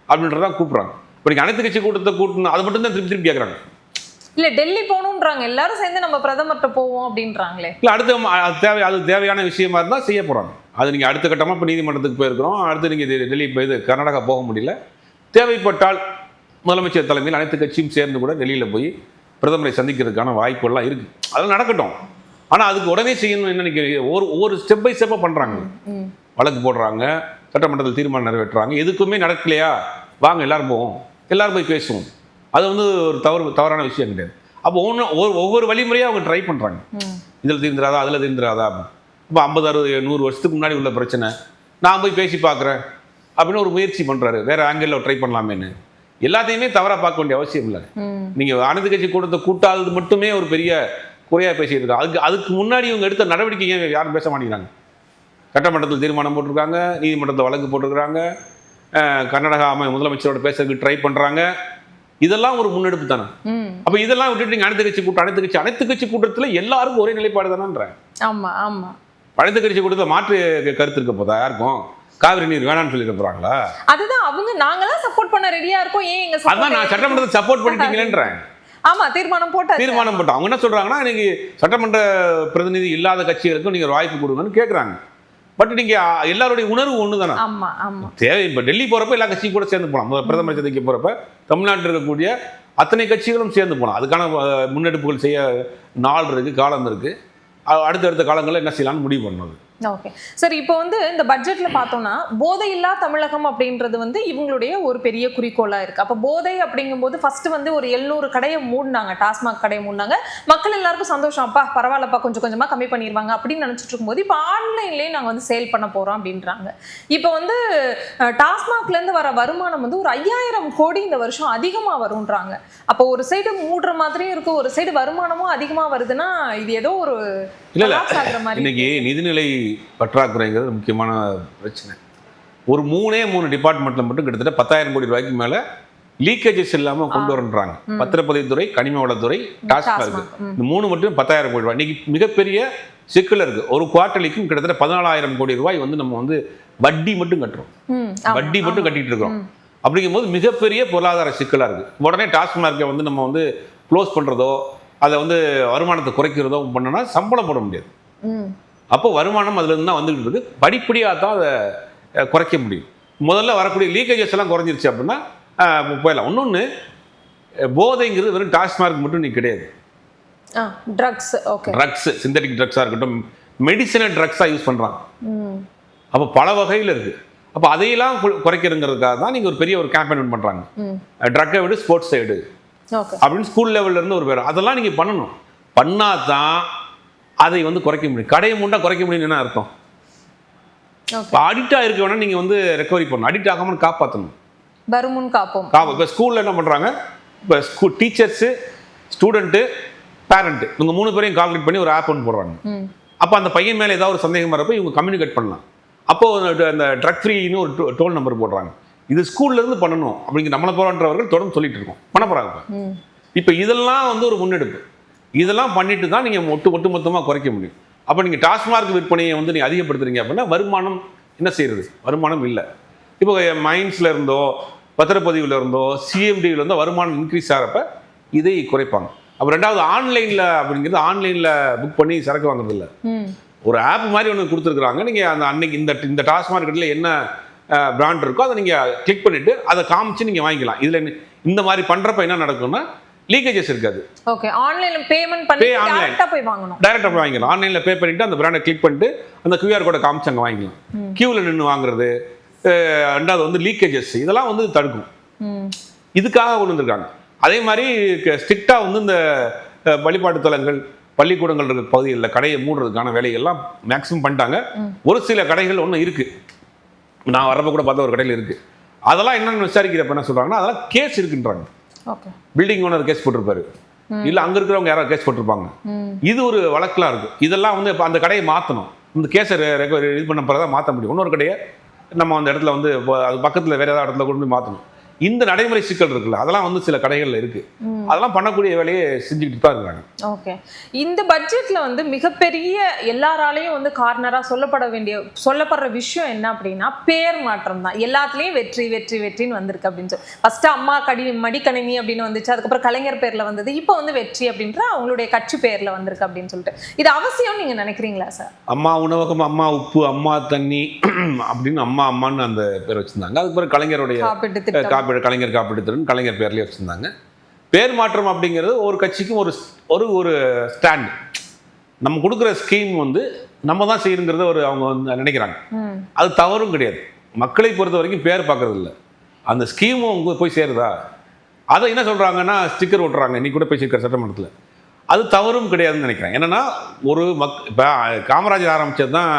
அப்படின்றதான் கூப்பிட்றாங்க. இப்போ நீங்கள் அனைத்து கட்சி கூட்டத்தை கூட்டணும், அதை மட்டும் தான் திருப்பி திருப்பி கேட்குறாங்க. இல்ல டெல்லி போகணுன்றாங்க, எல்லாரும் சேர்ந்து நம்ம பிரதமர்கிட்ட போவோம் அப்படின்றாங்களே. இல்லை அடுத்த அது தேவையான விஷயமா இருந்தால் செய்ய போகிறாங்க. அது நீங்கள் அடுத்த கட்டமாக இப்போ நீதிமன்றத்துக்கு போயிருக்கிறோம், அடுத்து நீங்கள் டெல்லி இது கர்நாடகா போக முடியல, தேவைப்பட்டால் முதலமைச்சர் தலைமையில் அனைத்து கட்சியும் சேர்ந்து கூட டெல்லியில் போய் பிரதமரை சந்திக்கிறதுக்கான வாய்ப்புகள்லாம் இருக்குது. அதெல்லாம் நடக்கட்டும். ஆனால் அதுக்கு உடனே செய்யணும் என்ன நினைக்கிறீங்க, ஒவ்வொரு ஸ்டெப் பை ஸ்டெப்பாக பண்ணுறாங்க. வழக்கு போடுறாங்க, சட்டமன்றத்தில் தீர்மானம் நிறைவேற்றுறாங்க. எதுக்குமே நடக்கலையா, வாங்க எல்லாரும் போவோம், எல்லாரும் போய் பேசுவோம். அது வந்து ஒரு தவறான விஷயம் கிடையாது. அப்போ ஒவ்வொரு வழிமுறையாக அவங்க ட்ரை பண்ணுறாங்க. இதில் தீர்ந்துராதா, அதில் தீர்ந்துராதா. இப்போ 50-60-100 வருஷத்துக்கு முன்னாடி உள்ள பிரச்சனை நான் போய் பேசி பார்க்குறேன் அப்படின்னு ஒரு முயற்சி பண்ணுறாரு, வேறு ஆங்கிளில் ட்ரை பண்ணலாமேன்னு. எல்லாத்தையுமே தவறாக பார்க்க வேண்டிய அவசியம் இல்லை. நீங்கள் அனைத்து கட்சி கூட்டத்தை கூட்டாதது மட்டுமே ஒரு பெரிய குறையாக பேசிட்டு இருக்காங்க. அதுக்கு முன்னாடி இவங்க எடுத்த நடவடிக்கையை யாரும் பேச மாட்டேங்கிறாங்க. சட்டமன்றத்தில் தீர்மானம் போட்டிருக்காங்க, நீதிமன்றத்தில் வழக்கு போட்டிருக்கிறாங்க, கர்நாடகா முதலமைச்சரோட பேசுறதுக்கு ட்ரை பண்ணுறாங்க. இதெல்லாம் ஒரு முன்னெடுப்பு தானே. அப்போ இதெல்லாம் விட்டுட்டு நீங்கள் அனைத்து கட்சி கூட்டத்தில் எல்லாருக்கும் ஒரே நிலைப்பாடு தானேன்ற. ஆமா ஆமா, அனைத்து கட்சி கூட்டத்தில் மாற்று கருத்து இருக்க போதா யாருக்கும்? காவிரி நீர் வேணாம்னு சொல்லிட்டு போறாங்களா? அதுதான் அவங்க நாங்களாம் சப்போர்ட் பண்ண ரெடியா இருக்கோம், ஏன் எங்க அதான் நான் சட்டமன்றத்தை சப்போர்ட் பண்ணிட்டீங்களேன்றேன். ஆமா, தீர்மானம் போட்டோம். அவங்க என்ன சொல்றாங்கன்னா, இன்னைக்கு சட்டமன்ற பிரதிநிதி இல்லாத கட்சிகளுக்கும் நீங்க வாய்ப்பு கொடுங்கன்னு கேட்கறாங்க. பட் நீங்க எல்லாருடைய உணர்வு ஒன்று தானே. ஆமா ஆமா, தேவை. இப்போ டெல்லி போறப்ப எல்லா கட்சியும் கூட சேர்ந்து போகலாம். பிரதமர் சந்திக்க போறப்ப தமிழ்நாட்டில் இருக்கக்கூடிய அத்தனை கட்சிகளும் சேர்ந்து போகலாம். அதுக்கான முன்னெடுப்புகள் செய்ய நாள் இருக்கு, காலம் இருக்கு. அடுத்தடுத்த காலங்களில் என்ன செய்யலாம்னு முடிவு பண்ணது. ஓகே சரி, இப்போ வந்து இந்த பட்ஜெட்ல பார்த்தோம்னா போதையில்லா தமிழகம் அப்படின்றது வந்து இவங்களுடைய ஒரு பெரிய குறிக்கோளா இருக்கு. அப்போ போதை அப்படிங்கும்போது ஃபர்ஸ்ட் வந்து ஒரு 700 கடையை மூடினாங்க, டாஸ்மாக் கடையை மூடினாங்க. மக்கள் எல்லாருக்கும் சந்தோஷம், அப்பா பரவாயில்லப்பா கொஞ்சம் கொஞ்சமா கம்மி பண்ணிடுவாங்க அப்படின்னு நினைச்சிட்டு இருக்கும்போது இப்போ ஆன்லைன்லேயே நாங்கள் வந்து சேல் பண்ண போறோம் அப்படின்றாங்க. இப்போ வந்து டாஸ்மாக்ல இருந்து வர வருமானம் வந்து ஒரு 5000 கோடி இந்த வருஷம் அதிகமா வரும்ன்றாங்க. அப்போ ஒரு சைடு மூடுற மாதிரியும் இருக்கு, ஒரு சைடு வருமானமும் அதிகமா வருதுன்னா இது ஏதோ ஒரு இன்னைக்கு நிதிநிலை பற்றாக்குறைங்கிறது முக்கியமான பிரச்சனை. ஒரு 3 டிபார்ட்மெண்ட்ல மட்டும் கிட்டத்தட்ட 10,000 கோடி ரூபாய்க்கு மேல லீக்கேஜஸ் இல்லாமல் கொண்டு வரன்றாங்க. பத்திரப்பதிவுத்துறை, கனிம வளத்துறை, டாஸ்மாக், இந்த 3 மட்டும் 10,000 கோடி ரூபாய். இன்னைக்கு மிகப்பெரிய சிக்கல் இருக்கு. ஒரு குவார்டர்லிக்கும் கிட்டத்தட்ட 14,000 கோடி ரூபாய் வந்து நம்ம வந்து வட்டி மட்டும் கட்டுறோம், வட்டி மட்டும் கட்டிட்டு இருக்கோம். அப்படிங்கும்போது மிகப்பெரிய பொருளாதார சிக்கலா இருக்கு. உடனே டாஸ்மார்க்கை வந்து நம்ம வந்து க்ளோஸ் பண்றதோ, அதை வந்து வருமானத்தை குறைக்கிறதோ பண்ணோம்னா சம்பளம் போட முடியாது. அப்போ வருமானம் அதுல இருந்து தான் வந்துகிட்டு இருக்கு. படிப்படியாக தான் அதை குறைக்க முடியும். முதல்ல வரக்கூடிய லீக்கேஜஸ் எல்லாம் குறைஞ்சிருச்சு அப்படின்னா போயிடலாம். இன்னொன்று, போதைங்கிறது வெறும் டாஸ்மார்க் மட்டும் நீ கிடையாது. ட்ரக்ஸ், சிந்தட்டிக் ட்ரக்ஸாக இருக்கட்டும், மெடிசனல் ட்ரக்ஸாக யூஸ் பண்ணுறாங்க. அப்போ பல வகையில் இருக்குது. அப்போ அதையெல்லாம் குறைக்கிறதுங்கிறதுக்காக தான் நீங்கள் ஒரு பெரிய ஒரு கேம்பெயின் பண்ணுறாங்க. ட்ரக்கை விட ஸ்போர்ட்ஸ் சைடு அப்படின்னு ஸ்கூல் லெவல்ல இருந்து ஒரு பேர். அதெல்லாம் நீங்கள் பண்ணணும். பண்ணாதான் அதை வந்து குறைக்க முடியும். கடையை மூண்டா குறைக்க முடியும்னு என்ன அர்த்தம்? அடிக்ட் ஆகிருக்க வேணா நீங்கள் வந்து ரெக்கவரி பண்ணணும், அடிக்ட் ஆகாமல் காப்பாற்றணும். இப்போ ஸ்கூலில் என்ன பண்ணுறாங்க, இப்போ டீச்சர்ஸு, ஸ்டூடெண்ட்டு, பேரண்ட்டு, இவங்க 3 பேரையும் கால்குலேட் பண்ணி ஒரு ஆப் ஒன்று போடுறாங்க. அப்போ அந்த பையன் மேலே ஏதாவது ஒரு சந்தேகம் வரப்போ இவங்க கம்யூனிகேட் பண்ணலாம். அப்போது அந்த ட்ரக் ஃப்ரீன்னு ஒரு டோல் நம்பர் போடுறாங்க. இது ஸ்கூல்லேருந்து பண்ணணும் அப்படிங்கிற நம்மளை போகிறவர்கள் தொடர்ந்து சொல்லிட்டு இருக்கோம், பண்ண போகிறாங்க. இப்போ இதெல்லாம் வந்து ஒரு முன்னெடுப்பு. இதெல்லாம் பண்ணிட்டு தான் நீங்கள் ஒட்டுமொத்தமாக குறைக்க முடியும். அப்போ நீங்கள் டாஸ்மார்க் விற்பனையை வந்து நீங்கள் அதிகப்படுத்துறீங்க அப்படின்னா வருமானம் என்ன செய்யறது? வருமானம் இல்லை. இப்போ மைன்ஸில் இருந்தோ, பத்திரப்பதிவில் இருந்தோ, சிஎம்டியில் இருந்தோ வருமானம் இன்க்ரீஸ் ஆகிறப்ப இதை குறைப்பாங்க. அப்போ ரெண்டாவது ஆன்லைனில் அப்படிங்கிறது, ஆன்லைனில் புக் பண்ணி சரக்கு வாங்குறது இல்லை, ஒரு ஆப் மாதிரி ஒன்று கொடுத்துருக்குறாங்க. நீங்கள் அந்த அன்னைக்கு இந்த டாஸ்மார்க்கெட்டில் என்ன பிராண்ட் இருக்கோ அதை நீங்கள் கிளிக் பண்ணிவிட்டு அதை காமிச்சு நீங்கள் வாங்கிக்கலாம். இதில் இந்த மாதிரி பண்ணுறப்ப என்ன நடக்கும்னா லீக்கேஜஸ் இருக்காது. ஓகே, ஆன்லைன்ல பேமெண்ட் பண்ணி டைரக்டா போய் வாங்கணும், டைரக்டா போய் வாங்கிக்கலாம். ஆன்லைன்ல பே பண்ணிட்டு அந்த பிராண்டை கிளிக் பண்ணிட்டு அந்த QR கோடை காமிச்சு அங்கே வாங்கிக்கலாம். கியூவில் நின்று வாங்குறது, ரெண்டாவது வந்து லீக்கேஜஸ், இதெல்லாம் வந்து தடுக்கும். இதுக்காக கொண்டு வந்திருக்காங்க. அதே மாதிரி ஸ்ட்ரிக்டாக வந்து இந்த வழிபாட்டு தலங்கள், பள்ளிக்கூடங்கள் இருக்கிற பகுதிகளில் கடையை மூடுறதுக்கான வேலைகள்லாம் மேக்ஸிமம் பண்ணிட்டாங்க. ஒரு சில கடைகள் ஒன்றும் இருக்குது, நான் வரப்போ கூட பார்த்தா ஒரு கடையில் இருக்குது. அதெல்லாம் என்னென்னு விசாரிக்கிறப்ப என்ன சொல்கிறாங்கன்னா அதெல்லாம் கேஸ் இருக்குன்றாங்க. பில்டிங் ஓனர் கேஸ் போட்டிருப்பாரு, இல்லை அங்கே இருக்கிறவங்க யாராவது கேஸ் போட்டிருப்பாங்க. இது ஒரு வழக்கெலாம் இருக்குது. இதெல்லாம் வந்து இப்போ அந்த கடையை மாற்றணும், இந்த கேஸை இது பண்ண பிறகு தான் மாற்ற முடியும். இன்னொரு கடையை நம்ம அந்த இடத்துல வந்து அது பக்கத்தில் வேறு ஏதாவது இடத்துல கொண்டு போய் மாற்றணும். இந்த நடைமுறை சிக்கல் இருக்குல்ல, அதெல்லாம் வந்து சில கடைகளில் இருக்கு. அதெல்லாம் பண்ணக்கூடிய வேலையை செஞ்சுக்கிட்டு தான் இருக்காங்க. ஓகே, இந்த பட்ஜெட்ல வந்து மிகப்பெரிய எல்லாராலையும் வந்து கார்னரா சொல்லப்படுற விஷயம் என்ன அப்படின்னா பேர் மாற்றம் தான். எல்லாத்துலேயும் வெற்றி வெற்றி வெற்றின்னு வந்திருக்கு அப்படின்னு சொல்லி ஃபர்ஸ்ட் அம்மா மடிக்கணினி அப்படின்னு வந்துச்சு, அதுக்கப்புறம் கலைஞர் பேர்ல வந்தது, இப்போ வந்து வெற்றி அப்படின்ற அவங்களுடைய கட்சி பேர்ல வந்திருக்கு அப்படின்னு சொல்லிட்டு இது அவசியம் நீங்க நினைக்கிறீங்களா சார்? அம்மா உணவகம், அம்மா உப்பு, அம்மா தண்ணி அப்படின்னு அம்மான்னு அந்த பேர் வச்சிருந்தாங்க. அதுக்கு பிறகு கலைஞருடைய கலைஞர் காப்பீடு திட்டம் கலைஞர் பேர்லேயே வச்சுருந்தாங்க. பேர் மாற்றம் அப்படிங்கிறது ஒரு கட்சிக்கும் ஒரு ஒரு ஸ்டாண்ட். நம்ம கொடுக்குற ஸ்கீம் வந்து நம்ம தான் செய்யணுங்கிறத அவங்க வந்து நினைக்கிறாங்க. அது தவறும் கிடையாது. மக்களை பொறுத்த வரைக்கும் பேர் பார்க்கறது இல்லை, அந்த ஸ்கீமும் அவங்க போய் சேருதா. அதை என்ன சொல்கிறாங்கன்னா ஸ்டிக்கர் ஓட்டுறாங்க, இன்னைக்கு கூட பேசியிருக்கிற சட்டமன்றத்தில். அது தவறும் கிடையாதுன்னு நினைக்கிறேன். என்னன்னா ஒரு இப்போ காமராஜர் ஆரம்பித்தது தான்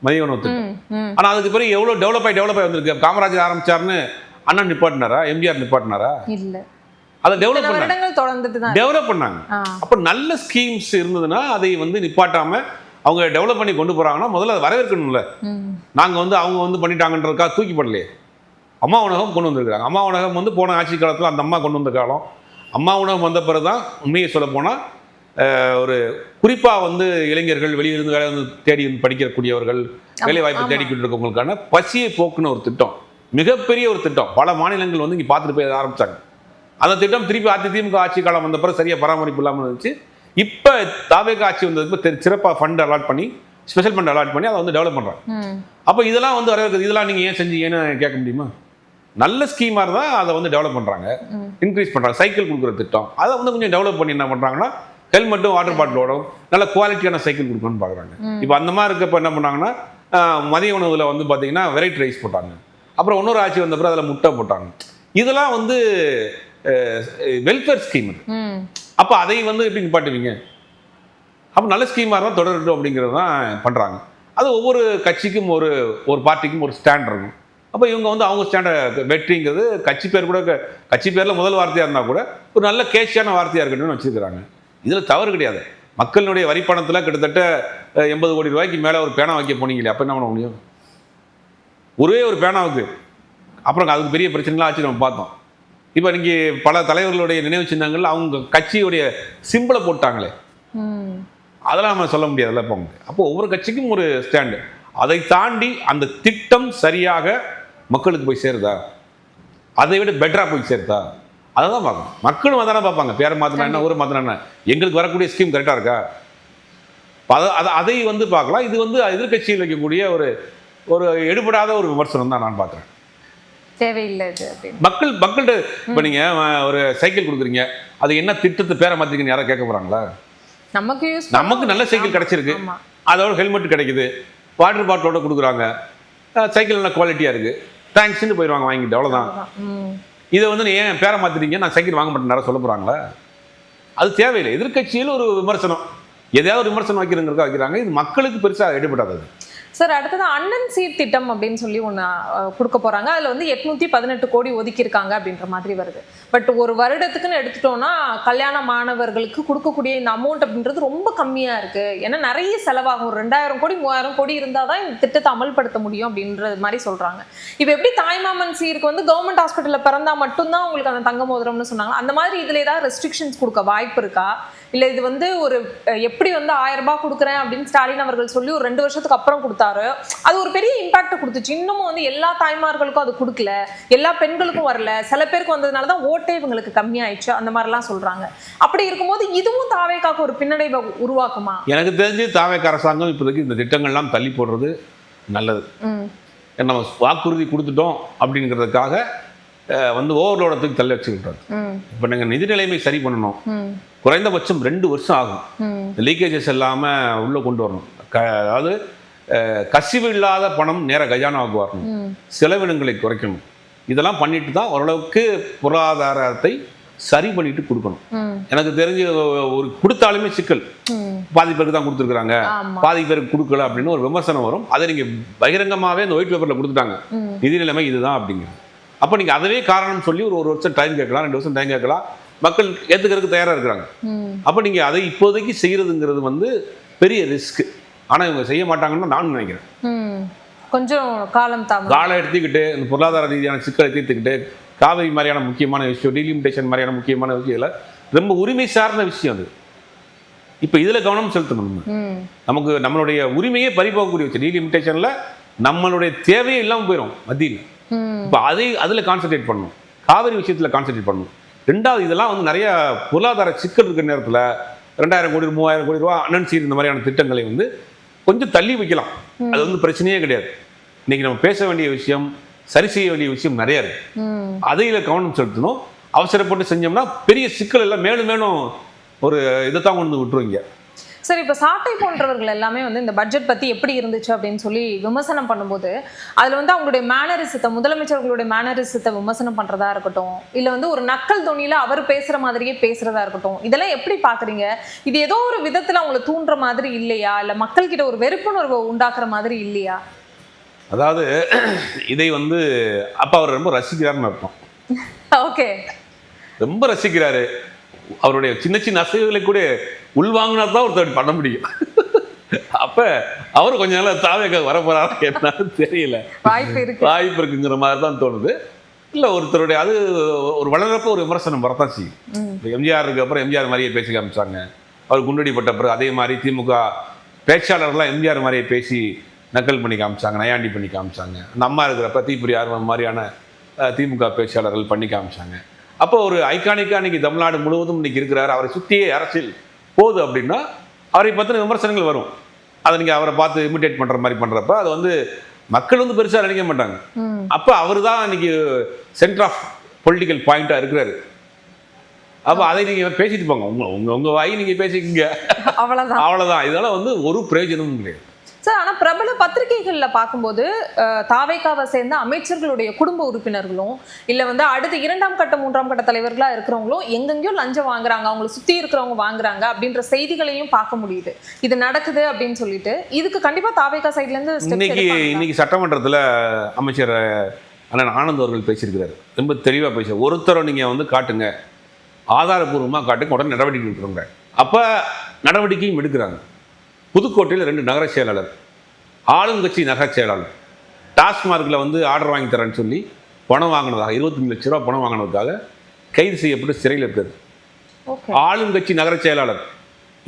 மதிய உணவு திட்டம். ஆனால் அதுக்கு பிறகு எவ்வளோ டெவலப் ஆகி வந்திருக்கு. காமராஜர் ஆரம்பிச்சாருன்னு அண்ணா நிப்பாட்டினாரா, எம்ஜிஆர் நிப்பாட்டினாரா? இல்ல, அதை டெவலப் பண்ணாங்க. அப்ப நல்ல ஸ்கீம்ஸ் இருந்ததுன்னா அதை வந்து நிப்பாட்டாம அவங்க டெவலப் பண்ணி கொண்டு போறாங்கன்னா முதல்ல அதை வரவேற்கணும்ல. நாங்க வந்து அவங்க வந்து பண்ணிட்டாங்கன்றதுக்காக தூக்கி போடலையே. அம்மா உணவகம் கொண்டு வந்திருக்காங்க. அம்மா உணவகம் வந்து போன ஆட்சி காலத்தில் அந்த அம்மா கொண்டு வந்த காலம். அம்மா உணவகம் வந்த பிறகுதான் உண்மையை சொல்ல போனா ஒரு குறிப்பா வந்து இளைஞர்கள் வெளியிலிருந்து வேலை வந்து தேடி படிக்கக்கூடியவர்கள், வேலை வாய்ப்பு தேடிக்கிட்டு இருக்கவங்களுக்கான பசியை போக்குன ஒரு திட்டம், மிகப்பெரிய ஒரு திட்டம். பல மாநிலங்கள் வந்து இங்கே பார்த்துட்டு போய் ஆரம்பித்தாங்க. அந்த திட்டம் திருப்பி திமுக ஆட்சி காலம் வந்த பிறகு சரியாக பராமரிப்பு இல்லாமல் இருந்துச்சு. இப்போ தாவேக ஆட்சி வந்ததுக்கு சிறப்பாக ஃபண்ட் அலாட் பண்ணி, ஸ்பெஷல் ஃபண்ட் அலாட் பண்ணி அதை வந்து டெவலப் பண்ணுறாங்க. அப்போ இதெல்லாம் வந்து வரவேற்கிறது. இதெல்லாம் நீங்கள் ஏன் செஞ்சீங்கன்னு கேட்க முடியுமா? நல்ல ஸ்கீமாக இருந்தால் அதை வந்து டெவலப் பண்ணுறாங்க, இன்க்ரீஸ் பண்ணுறாங்க. சைக்கிள் கொடுக்குற திட்டம் அதை வந்து கொஞ்சம் டெவலப் பண்ணி என்ன பண்ணுறாங்கன்னா ஹெல்மெட்டும் வாட்டர் பாட்டிலோட நல்ல குவாலிட்டியான சைக்கிள் கொடுக்கணும்னு பார்க்குறாங்க. இப்போ அந்த மாதிரி இருக்கப்போ என்ன பண்ணாங்கன்னா மதிய உணவில் வந்து பார்த்தீங்கன்னா வெரைட்டி ரைஸ் போட்டாங்க. அப்புறம் இன்னொரு ஆட்சி வந்த பிறகு அதில் முட்டை போட்டாங்க. இதெல்லாம் வந்து வெல்ஃபேர் ஸ்கீம். அப்போ அதை வந்து எப்படி நிப்பாட்டுவீங்க? அப்போ நல்ல ஸ்கீமாக இருந்தால் தொடரட்டும் அப்படிங்கிறது தான் பண்ணுறாங்க. அது ஒவ்வொரு கட்சிக்கும் ஒரு பார்ட்டிக்கும் ஒரு ஸ்டாண்ட் இருக்கும். அப்போ இவங்க வந்து அவங்க ஸ்டாண்டை வெற்றிங்கிறது கட்சி பேர் கூட, கட்சி பேரில் முதல் வார்த்தையாக இருந்தால் கூட ஒரு நல்ல கேட்சியான வார்த்தையாக இருக்கட்டும்னு வச்சுருக்கிறாங்க. இதில் தவறு கிடையாது. மக்களுடைய வரிப்பணத்தில் கிட்டத்தட்ட 80 கோடி ரூபாய்க்கு மேலே ஒரு பேனா வைக்க போனீங்களே, அப்போ என்ன பண்ண முடியும்? ஒரே ஒரு பேனாவுக்கு அப்புறம் அதுக்கு பெரிய பிரச்சனைலாம் ஆச்சு நம்ம பார்த்தோம். இப்போ இன்னைக்கு பல தலைவர்களுடைய நினைவு சின்னங்கள் அவங்க கட்சியுடைய சிம்பிளை போட்டாங்களே, அதெல்லாம் நம்ம சொல்ல முடியாதுல்ல. இப்போ அப்போ ஒவ்வொரு கட்சிக்கும் ஒரு ஸ்டாண்டு. அதை தாண்டி அந்த திட்டம் சரியாக மக்களுக்கு போய் சேருதா, அதை விட பெட்டராக போய் சேருதா, அதை தான் பார்க்கணும். மக்களும் அதானே பார்ப்பாங்க. பேரை மாற்றினா என்ன, ஊரை மாற்றினா என்ன, எங்களுக்கு வரக்கூடிய ஸ்கீம் கரெக்டாக இருக்கா, அதை வந்து பார்க்கலாம். இது வந்து எதிர்கட்சியில் வைக்கக்கூடிய ஒரு எடுபடாத ஒரு விமர்சனம் தான் நான் பார்க்குறேன். தேவையில்லை மக்கள்கிட்ட. இப்போ நீங்கள் ஒரு சைக்கிள் கொடுக்குறீங்க, அது என்ன திட்டத்தை பேரை மாற்றிருக்கீங்கன்னு யாராவது கேட்க போகிறாங்களா? நமக்கு நல்ல சைக்கிள் கிடைச்சிருக்கு, அதோட ஹெல்மெட் கிடைக்குது, வாட்டர் பாட்டிலோட கொடுக்குறாங்க, சைக்கிள் நல்ல குவாலிட்டியாக இருக்குது, தேங்க்ஸ்ன்னு போயிடுவாங்க வாங்கிட்டு, அவ்வளோதான். இதை வந்து ஏன் பேரை மாற்றிட்டீங்க, நான் சைக்கிள் வாங்க மாட்டேன் யாராவது சொல்ல போகிறாங்களா? அது தேவையில்லை. எதிர்கட்சியில் ஒரு விமர்சனம், எதையாவது விமர்சனம் வைக்கிறதுங்கிறதுக்காக வைக்கிறாங்க. இது மக்களுக்கு பெருசாக எடுபடாது. சார், அடுத்தது அண்ணன் சீட் திட்டம் அப்படின்னு சொல்லி ஒன்று கொடுக்க போகிறாங்க. அதில் வந்து 818 கோடி ஒதுக்கியிருக்காங்க அப்படின்ற மாதிரி வருது. பட் ஒரு வருடத்துக்குன்னு எடுத்துட்டோம்னா கல்யாண மாணவர்களுக்கு கொடுக்கக்கூடிய இந்த அமௌண்ட் அப்படின்றது ரொம்ப கம்மியாக இருக்குது. ஏன்னா நிறைய செலவாகும். 2000 கோடி 3000 கோடி இருந்தால் தான் இந்த திட்டத்தை அமல்படுத்த முடியும் அப்படின்றது மாதிரி சொல்கிறாங்க. இப்போ எப்படி தாய்மாமன் சீருக்கு வந்து கவர்மெண்ட் ஹாஸ்பிட்டலில் பிறந்தால் மட்டும்தான் உங்களுக்கு அந்த தங்க மோதிரம்னு சொன்னாங்க. அந்த மாதிரி இதில் ஏதாவது ரெஸ்ட்ரிக்ஷன்ஸ் கொடுக்க வாய்ப்பு இருக்கா? இல்லை இது வந்து ஒரு எப்படி வந்து 1000 ரூபாய் கொடுக்குறேன் அப்படின்னு ஸ்டாலின் அவர்கள் சொல்லி ஒரு 2 வருஷத்துக்கு அப்புறம் கொடுத்தாரு, அது ஒரு பெரிய இம்பாக்ட் கொடுத்துச்சு. இன்னமும் வந்து எல்லா தாய்மார்களுக்கும் அது கொடுக்கல, எல்லா பெண்களுக்கும் வரல, சில பேருக்கு வந்ததுனால தான் ஓட்டே இவங்களுக்கு கம்மியாயிடுச்சு, அந்த மாதிரிலாம் சொல்றாங்க. அப்படி இருக்கும்போது இதுவும் தாவேக்காக்கு ஒரு பின்னடைவை உருவாக்குமா? எனக்கு தெரிஞ்சு தாவேக்கா அரசாங்கம் இப்போதைக்கு இந்த திட்டங்கள்லாம் தள்ளி போடுறது நல்லது. நம்ம வாக்குறுதி கொடுத்துட்டோம் அப்படிங்கிறதுக்காக வந்து ஓவர்லோடத்துக்கு தள்ளி வச்சுக்கிட்டாரு. இப்போ நீங்கள் நிதி நிலைமை சரி பண்ணணும், குறைந்தபட்சம் 2 வருஷம் ஆகும். லீக்கேஜஸ் இல்லாமல் உள்ளே கொண்டு வரணும். அதாவது கசிவு இல்லாத பணம் நேர கஜானாவுக்கு வரணும், செலவினங்களை குறைக்கணும். இதெல்லாம் பண்ணிட்டு தான் ஓரளவுக்கு பொருளாதாரத்தை சரி பண்ணிட்டு கொடுக்கணும். எனக்கு தெரிஞ்சு ஒரு கொடுத்தாலுமே சிக்கல், பாதி பேருக்கு தான் கொடுத்துருக்காங்க, பாதி பேருக்கு கொடுக்கல அப்படின்னு ஒரு விமர்சனம் வரும். அதை நீங்க பகிரங்கமாவே இந்த ஒயிட் பேப்பர்ல கொடுத்துட்டாங்க, நிதி நிலைமை இதுதான் அப்படிங்கிறது. அப்போ நீங்க அதவே காரணம் சொல்லி ஒரு வருஷம் டைம் கேட்கலாம், 2 வருஷம் டைம் கேட்கலாம், மக்கள் ஏத்துக்கிறதுக்கு தயாரா இருக்கிறாங்க. அப்போ நீங்க அதை இப்போதைக்கு செய்யறதுங்கிறது வந்து பெரிய ரிஸ்க். ஆனா இவங்க செய்ய மாட்டாங்கன்னு நான் நினைக்கிறேன். கொஞ்சம் காலம் எடுத்துக்கிட்டு இந்த பொருளாதார ரீதியான சிக்கலை தீர்த்துக்கிட்டு காவிரி மாதிரியான முக்கியமான விஷயம், டீலிமிட்டேஷன் மாதிரியான முக்கியமான விஷயம் ரொம்ப உரிமை சார்ந்த விஷயம் அது. இப்போ இதுல கவனம் செலுத்தணும். நமக்கு நம்மளுடைய உரிமையே பறிபோகக்கூடிய விஷயம். டீலிமிட்டேஷன்ல நம்மளுடைய தேவையே இல்லாமல் போயிடும் மத்தியில். இப்போ அதுல கான்சென்ட்ரேட் பண்ணணும், காவிரி விஷயத்துல கான்சென்ட்ரேட் பண்ணணும். ரெண்டாவது, இதெல்லாம் வந்து நிறைய பொருளாதார சிக்கல் இருக்கிற நேரத்தில் 2000 கோடி 3000 கோடி ரூபா அனன்சீர் இந்த மாதிரியான திட்டங்களை வந்து கொஞ்சம் தள்ளி வைக்கலாம். அது வந்து பிரச்சனையே கிடையாது. இன்னைக்கு நம்ம பேச வேண்டிய விஷயம், சரி செய்ய வேண்டிய விஷயம் நிறைய இருக்கு. அதையில கவனம் செலுத்தணும். அவசரப்பட்டு செஞ்சோம்னா பெரிய சிக்கல் எல்லாம் மேலும் மேலும் ஒரு இதைத்தான் கொண்டு விட்டுருவீங்க. சரி, இப்போ சாட்டை போன்றவர்கள் எல்லாமே வந்து இந்த பட்ஜெட் பற்றி எப்படி இருந்துச்சு அப்படின்னு சொல்லி விமர்சனம் பண்ணும்போது அதில் வந்து அவங்களுடைய மேனரிசத்தை, முதலமைச்சர்களுடைய மேனரிசத்தை விமர்சனம் பண்ணுறதா இருக்கட்டும், இல்லை வந்து ஒரு நக்கல் துணியில் அவர் பேசுகிற மாதிரியே பேசுகிறதா இருக்கட்டும், இதெல்லாம் எப்படி பார்க்குறீங்க? இது ஏதோ ஒரு விதத்தில் அவங்களை தூண்டுற மாதிரி இல்லையா, இல்லை மக்கள்கிட்ட ஒரு வெறுப்புணர்வை உண்டாக்குற மாதிரி இல்லையா? அதாவது இதை வந்து அப்போ அவர் ரொம்ப ரசிக்கிறாருன்னு அர்த்தம். ஓகே, ரொம்ப ரசிக்கிறாரு. அவருடைய சின்ன சின்ன அசைவுகளை கூட உள்வாங்கினா தான் ஒருத்தர் பண்ண முடியும். அப்ப அவர் கொஞ்ச நாள் தாவேக வரப்போறாரு கேட்டாலும் தெரியல, வாய்ப்பு இருக்குங்கிற மாதிரி தான் தோணுது. இல்லை, ஒருத்தருடைய அது ஒரு வளர்றப்ப ஒரு விமர்சனம் வரத்தான் செய்யும். எம்ஜிஆருக்கு அப்புறம் எம்ஜிஆர் மாதிரியே பேசி காமிச்சாங்க. அவர் குண்டடிப்பட்ட பிறகு அதே மாதிரி திமுக பேச்சாளர்லாம் எம்ஜிஆர் மாதிரியே பேசி நக்கல் பண்ணி காமிச்சாங்க, நையாண்டி பண்ணி காமிச்சாங்க. அந்த அம்மா இருக்கிறப்ப தீப்புரியார் மாதிரியான திமுக பேச்சாளர்கள் பண்ணி காமிச்சாங்க. அப்போ ஒரு ஐகானிக்காக இன்னைக்கு தமிழ்நாடு முழுவதும் இன்னைக்கு இருக்கிறார். அவரை சுற்றியே அரசியல் போகுது அப்படின்னா அவரை பற்றின விமர்சனங்கள் வரும். அதை நீங்கள் அவரை பார்த்து இமிட்டேட் பண்ணுற மாதிரி பண்ணுறப்ப அது வந்து மக்கள் வந்து பெருசாக நினைக்க மாட்டாங்க. அப்போ அவர் தான் இன்னைக்கு சென்டர் ஆஃப் பொலிட்டிக்கல் பாயிண்டாக இருக்கிறாரு. அப்போ அதை நீங்கள் பேசிட்டு போங்க, உங்கள் வாய் நீங்கள் பேசிக்கிங்க, அவ்வளோதான். இதெல்லாம் வந்து ஒரு பிரயோஜனமும் கிடையாது சார். ஆனால் பிரபல பத்திரிகைகளில் பார்க்கும்போது தாவேகாவை சேர்ந்த அமைச்சர்களுடைய குடும்ப உறுப்பினர்களும், இல்லை வந்து அடுத்து 2ஆம் கட்ட 3ஆம் கட்ட தலைவர்களாக இருக்கிறவங்களும் எங்கெங்கயோ லஞ்சம் வாங்குறாங்க, அவங்களை சுற்றி இருக்கிறவங்க வாங்குறாங்க அப்படின்ற செய்திகளையும் பார்க்க முடியுது. இது நடக்குது அப்படின்னு சொல்லிட்டு இதுக்கு கண்டிப்பாக தாவேகா சைட்லேருந்து இன்னைக்கு சட்டமன்றத்தில் அமைச்சர் அண்ணன் ஆனந்த் அவர்கள் பேசியிருக்கிறாரு. ரொம்ப தெளிவாக பேச, ஒருத்தரை நீங்கள் வந்து காட்டுங்க, ஆதாரபூர்வமாக காட்டுங்க, உடனே நடவடிக்கை எடுக்கிறோங்க. அப்போ நடவடிக்கையும் எடுக்கிறாங்க. புதுக்கோட்டையில் 2 நகர செயலாளர், ஆளுங்கட்சி நகர செயலாளர், டாஸ்மார்க்கில் வந்து ஆர்டர் வாங்கி தரேன்னு சொல்லி பணம் வாங்கினதாக 25 லட்ச ரூபா பணம் வாங்கினதுக்காக கைது செய்யப்பட்டு சிறையில் இருக்கிறது. ஆளுங்கட்சி நகர செயலாளர்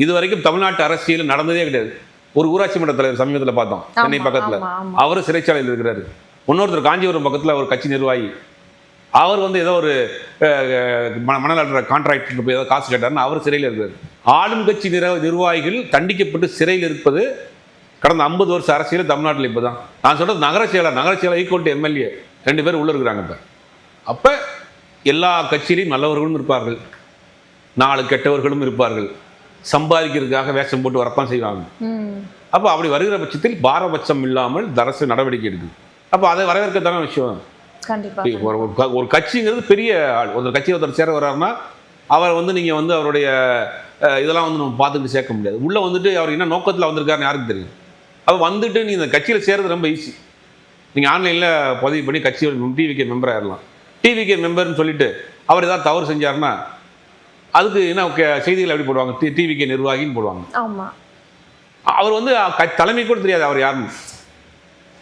இது வரைக்கும் தமிழ்நாட்டு அரசியல் நடந்ததே கிடையாது. ஒரு ஊராட்சி மன்ற தலைவர் சமீபத்தில் பார்த்தோம், சென்னை பக்கத்தில், அவர் சிறைச்சாலையில் இருக்கிறாரு. இன்னொருத்தர் காஞ்சிபுரம் பக்கத்தில் ஒரு கட்சி நிர்வாகி, அவர் வந்து ஏதோ ஒரு மணல் அற்ற கான்ட்ராக்டர் போய் ஏதோ காசு கேட்டார்னு அவர் சிறையில் இருக்கிறார். ஆளும் கட்சி நிர்வாகிகள் தண்டிக்கப்பட்டு சிறையில் இருப்பது கடந்த 50 வருஷ அரசியல் தமிழ்நாட்டில் இப்போ தான். நான் சொல்கிறது நகர செயலர் ஈக்குவல் டு எம்எல்ஏ 2 பேர் உள்ளே இருக்கிறாங்க. இப்போ அப்போ எல்லா கட்சியிலையும் நல்லவர்களும் இருப்பார்கள், 4 கெட்டவர்களும் இருப்பார்கள். சம்பாதிக்கிறதுக்காக வேஷம் போட்டு வரத்தான் செய்வாங்க. அப்போ அப்படி வருகிற பட்சத்தில் பாரபட்சம் இல்லாமல் அரசு நடவடிக்கை எடுக்குது. அப்போ அதை வரவேற்கத்தான விஷயம். ஒரு கட்சிங்கிறது பெரிய ஆள். ஒரு கட்சி ஒருத்தர் சேர வர்றாருன்னா அவர் வந்து நீங்கள் வந்து அவருடைய இதெல்லாம் வந்து நம்ம பார்த்துட்டு சேர்க்க முடியாது. உள்ளே வந்துட்டு அவர் என்ன நோக்கத்தில் வந்திருக்காருன்னு யாருக்கு தெரியும்? அப்போ வந்துட்டு நீங்கள் இந்த கட்சியில் சேர்றது ரொம்ப ஈஸி. நீங்கள் ஆன்லைனில் பதிவு பண்ணி கட்சியில் டிவிகே மெம்பர் ஆயிடலாம். டிவிகே மெம்பர்னு சொல்லிட்டு அவர் ஏதாவது தவறு செஞ்சாருன்னா அதுக்கு என்ன செய்திகள் எப்படி போடுவாங்க? டிவிகே நிர்வாகின்னு போடுவாங்க. அவர் வந்து தலைமை கூட தெரியாது அவர் யாருன்னு.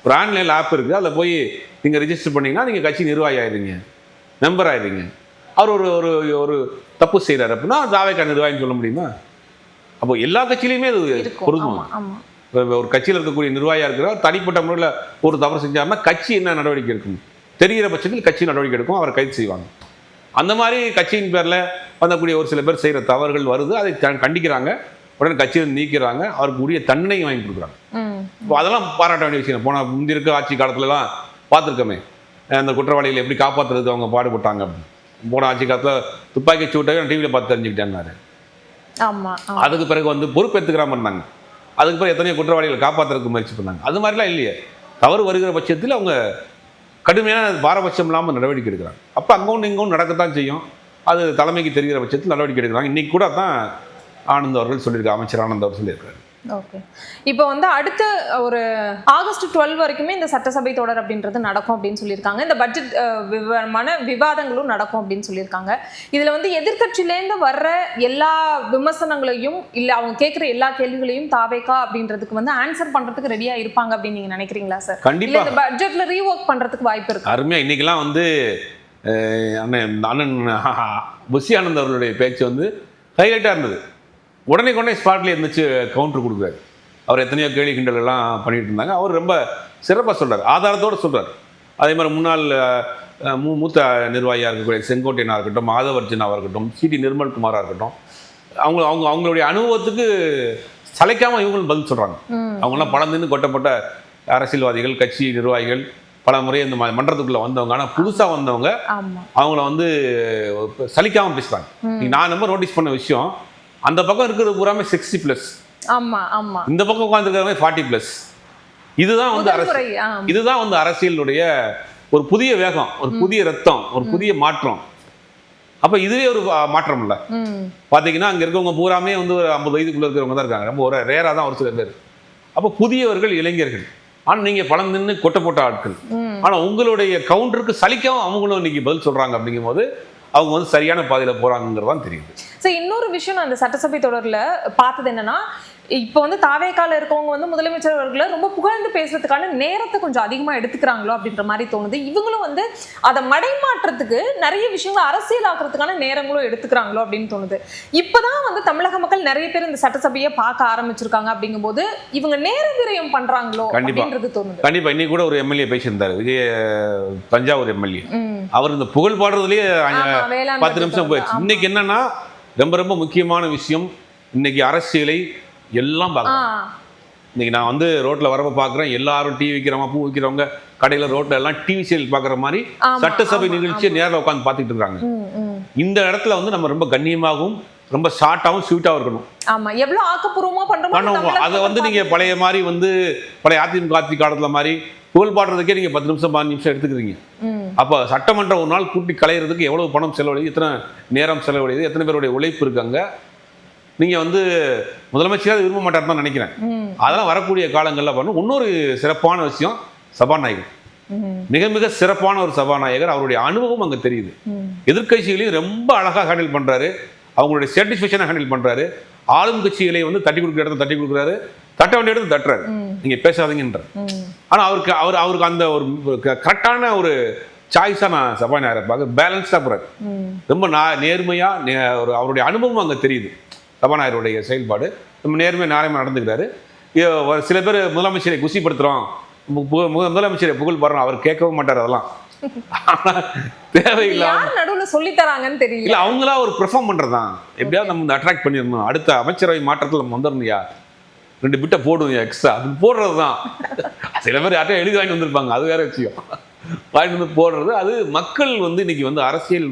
ஒரு ஆன்லைனில் ஆப் இருக்குது, அதில் போய் நீங்கள் ரிஜிஸ்டர் பண்ணிங்கன்னா நீங்கள் கட்சி நிர்வாகி ஆயிடுறீங்க, மெம்பர் ஆயிடுறீங்க. அவர் ஒரு ஒரு ஒரு தப்பு செய்கிறார் அப்படின்னா தாவேகா நிர்வாகின்னு சொல்ல முடியுமா? அப்போ எல்லா கட்சியிலையுமே அது பொருந்தும். ஒரு கட்சியில் இருக்கக்கூடிய நிர்வாகியாக இருக்கிறார் தனிப்பட்ட முறையில் ஒரு தவறு செஞ்சாருன்னா கட்சி என்ன நடவடிக்கை எடுக்கும்? தெரிகிற பட்சத்தில் கட்சி நடவடிக்கை எடுக்கும், அவரை கைது செய்வாங்க. அந்த மாதிரி கட்சியின் பேரில் வந்தக்கூடிய ஒரு சில பேர் செய்கிற தவறுகள் வருது, அதை கண்டிக்கிறாங்க, உடனே கட்சியில் நீக்கிறாங்க, அவருக்கு உரிய தண்டனை வாங்கி கொடுக்குறாங்க. இப்போ அதெல்லாம் பாராட்ட வேண்டிய விஷயம். போன முந்திருக்க ஆட்சி காலத்துலலாம் பார்த்துருக்கோமே, அந்த குற்றவாளிகளை எப்படி காப்பாற்றுறதுக்கு அவங்க பாடுபட்டாங்க அப்படின்னு. போன ஆட்சி காலத்தில் துப்பாக்கி சூட்டாக நான் டிவியில் பார்த்து தெரிஞ்சுக்கிட்டேன்னாரு. அதுக்கு பிறகு வந்து பொறுப்பேற்றுக்கிறாம இருந்தாங்க. அதுக்கு பிறகு எத்தனையோ குற்றவாளிகளை காப்பாற்றுறதுக்கு முயற்சி பண்ணாங்க. அது மாதிரிலாம் இல்லையே. தவறு வருகிற பட்சத்தில் அவங்க கடுமையான பாரபட்சம் இல்லாமல் நடவடிக்கை எடுக்கிறாங்க. அப்போ அங்கே ஒன்று இங்கே ஒன்று நடக்கத்தான் செய்யும். அது தலைமைக்கு தெரிகிற பட்சத்தில் நடவடிக்கை எடுக்கிறாங்க. இன்னைக்கு கூட தான் ஆனந்த் அவர்கள் சொல்லியிருக்காரு, அமைச்சர் ஆனந்த் அவர் சொல்லியிருக்காரு. ஓகே, இப்போ வந்து அடுத்த ஒரு ஆகஸ்ட் 12 வரைக்குமே இந்த சட்டசபை தொடர் அப்படின்றது நடக்கும் அப்படின்னு சொல்லியிருக்காங்க. இந்த பட்ஜெட் விவாதங்களும் நடக்கும் அப்படின்னு சொல்லியிருக்காங்க. இதுல வந்து எதிர்கட்சியிலேருந்து வர்ற எல்லா விமர்சனங்களையும் இல்ல அவங்க கேட்குற எல்லா கேள்விகளையும் தாவேகா அப்படின்றதுக்கு வந்து ஆன்சர் பண்றதுக்கு ரெடியா இருப்பாங்க அப்படின்னு நீங்க நினைக்கிறீங்களா சார்? கண்டிப்பா இந்த பட்ஜெட்ல ரீவொர்க் பண்றதுக்கு வாய்ப்பு இருக்கு. அருமையா இன்னைக்கெல்லாம் வந்து அண்ணன் புஷி ஆனந்த் அவர்களுடைய பேச்சு வந்து ஹைலைட்டாக இருந்தது. உடனே ஸ்பாட்லேயே இருந்துச்சு கவுண்டர் கொடுக்குறாரு. அவர் எத்தனையோ கேள்வி கிண்டல் எல்லாம் பண்ணிட்டு இருந்தாங்க. அவர் ரொம்ப சிறப்பாக சொல்கிறார், ஆதாரத்தோடு சொல்கிறார். அதே மாதிரி முன்னாள் மூத்த நிர்வாகியாக இருக்கக்கூடிய செங்கோட்டையனாக இருக்கட்டும், மாதவர்ஜனாக இருக்கட்டும், சிடி நிர்மல்குமாராக இருக்கட்டும், அவங்களுடைய அனுபவத்துக்கு சளைக்காமல் இவங்களும் பதில் சொல்கிறாங்க. அவங்களாம் பலம் நின்று கொட்டப்பட்ட அரசியல்வாதிகள், கட்சி நிர்வாகிகள், பல முறை இந்த மன்றத்துக்குள்ளே வந்தவங்க. ஆனால் புதுசாக வந்தவங்க அவங்கள வந்து சலிக்காமல் பேசுகிறாங்க. நான் ரொம்ப நோட்டீஸ் பண்ண விஷயம், அந்த பக்கம் இருக்கிறது பூராமே 60+. ஆமா ஆமா, இந்த பக்கம் உட்கார்ந்துருக்கிறவங்க 40+. இதுதான் வந்து அரசியலுடைய ஒரு புதிய வேகம், ஒரு புதிய ரத்தம், ஒரு புதிய மாற்றம். அப்ப இதுவே ஒரு மாற்றம் இல்ல. பாத்தீங்கன்னா அங்க இருக்கவங்க பூராமே வந்து ஒரு 50 வயதுக்குள்ள இருக்கிறவங்க தான் இருக்காங்க. ரொம்ப ஒரு ரேரா தான் ஒரு சில பேர். அப்ப புதியவர்கள், இளைஞர்கள். ஆனா நீங்க பலம் நின்று கொட்ட போட்ட ஆட்கள். ஆனா உங்களுடைய கவுண்டருக்கு சலிக்கவும் அவங்களும் இன்னைக்கு பதில் சொல்றாங்க. அப்படிங்கும் போது அவங்க வந்து சரியான பாதையில போறாங்கிறதான் தெரியுது. இன்னொரு விஷயம் நான் அந்த சட்டசபை தொடர்ல பார்த்தது என்னன்னா, இப்போ வந்து தாவேகால இருக்கவங்க வந்து முதலமைச்சர் அவர்களை ரொம்ப புகழ்ந்து பேசுறதுக்கான நேரத்தை கொஞ்சம் அதிகமா எடுத்துக்கிறாங்களோ அப்படின்ற மாதிரி தோணுது. இவங்களும் வந்து அதை மடைமாற்றத்துக்கு நிறைய விஷயங்கள் அரசியலாக்குறதுக்கான நேரங்களும் எடுத்துக்கிறாங்களோ அப்படின்னு தோணுது. இப்பதான் வந்து தமிழக மக்கள் நிறைய பேர் இந்த சட்டசபையை பார்க்க ஆரம்பிச்சிருக்காங்க. அப்படிங்கும்போது இவங்க நேர விரயம் பண்றாங்களோ அப்படின்றது தோணுது. கண்டிப்பா. இன்னைக்கு கூட ஒரு எம்எல்ஏ பேசியிருந்தாரு, விஜய தஞ்சாவூர் எம்எல்ஏ. அவர் இந்த புகழ் பாடுறதுலயே 10 நிமிஷம் போயிடுச்சு. இன்னைக்கு என்னன்னா ரொம்ப ரொம்ப முக்கியமான விஷயம், இன்னைக்கு அரசியலை எல்லாம் பார்க்கலாம். இன்னைக்கு நான் வந்து ரோட்ல வரப்ப பார்க்குறேன், எல்லாரும் டீ விற்கிறவங்க, பூ விற்கிறவங்க, கடையில் ரோட்ல எல்லாம் டிவி சீரியல் பார்க்குற மாதிரி சட்டசபை நிகழ்ச்சியை நேரில் உட்காந்து பார்த்துட்டு இருக்காங்க. இந்த இடத்துல வந்து நம்ம ரொம்ப கண்ணியமாகவும் ரொம்ப ஷார்ட்டாகவும் ஸ்வீட்டாகவும் இருக்கணும். ஆமா, எவ்வளவு ஆக்கப்பூர்வமா பண்ணுவோம். அதை வந்து நீங்க பழைய மாதிரி வந்து பழைய அதிமுக காலத்துல மாதிரி புகழ் பாடுறதுக்கே நீங்க 10 நிமிஷம் 5 நிமிஷம் எடுத்துக்கிறீங்க. அப்போ சட்டமன்றம் ஒரு நாள் கூட்டி கலையிறதுக்கு எவ்வளவு பணம் செலவழிது, எத்தனை நேரம் செலவழிது, எத்தனை பேருடைய உழைப்பு இருக்காங்க. நீங்க வந்து முதலமைச்சராக விரும்ப மாட்டார் தான் நினைக்கிறேன். அதெல்லாம் வரக்கூடிய காலங்களில் பண்ணணும். இன்னொரு சிறப்பான விஷயம், சபாநாயகர் மிக மிக சிறப்பான ஒரு சபாநாயகர். அவருடைய அனுபவம் அங்கே தெரியுது. எதிர்கட்சிகளையும் ரொம்ப அழகாக ஹேண்டில் பண்றாரு, அவங்களுடைய சாட்டிஸ்ஃபேக்ஷனை ஹேண்டில் பண்றாரு. ஆளும் கட்சிகளை வந்து தட்டி கொடுக்குற இடத்துல தட்டி கொடுக்குறாரு, தட்ட வேண்டிய இடத்துல தட்டுறாரு, நீங்க பேசாதீங்கன்ற. ஆனா அவருக்கு அந்த ஒரு கரெக்டான ஒரு சாய்ஸா நான் சபாநாயகரை பார்க்க பேலன்ஸ்டா போறாரு. ரொம்ப நேர்மையா அவருடைய அனுபவம் அங்கே தெரியுது. சபாநாயகருடைய செயல்பாடு ரொம்ப நேர்மையாக நியாயமாக நடந்துக்கிறாரு. சில பேர் முதலமைச்சரை குசிப்படுத்துகிறோம், முதலமைச்சரை புகழ் பாடுறோம், அவர் கேட்கவும் மாட்டார். அதெல்லாம் தேவையில்லாம நடுவில் சொல்லி தராங்கன்னு தெரியல. இல்லை, அவங்களா ஒரு பெர்ஃபார்ம் பண்ணுறதான். எப்படியாவது நம்ம இந்த அட்ராக்ட் பண்ணிடணும், அடுத்த அமைச்சரவை மாற்றத்தில் நம்ம வந்துடணும்யா, 2 பிட்டை போடுவோம் எக்ஸ்ட்ரா, அது போடுறது தான். சில பேர் யார்ட்டையும் எழுதி வாங்கிட்டு வந்திருப்பாங்க, அது வேற விஷயம். வாங்கிட்டு வந்து போடுறது. அது மக்கள் வந்து இன்னைக்கு வந்து அரசியல்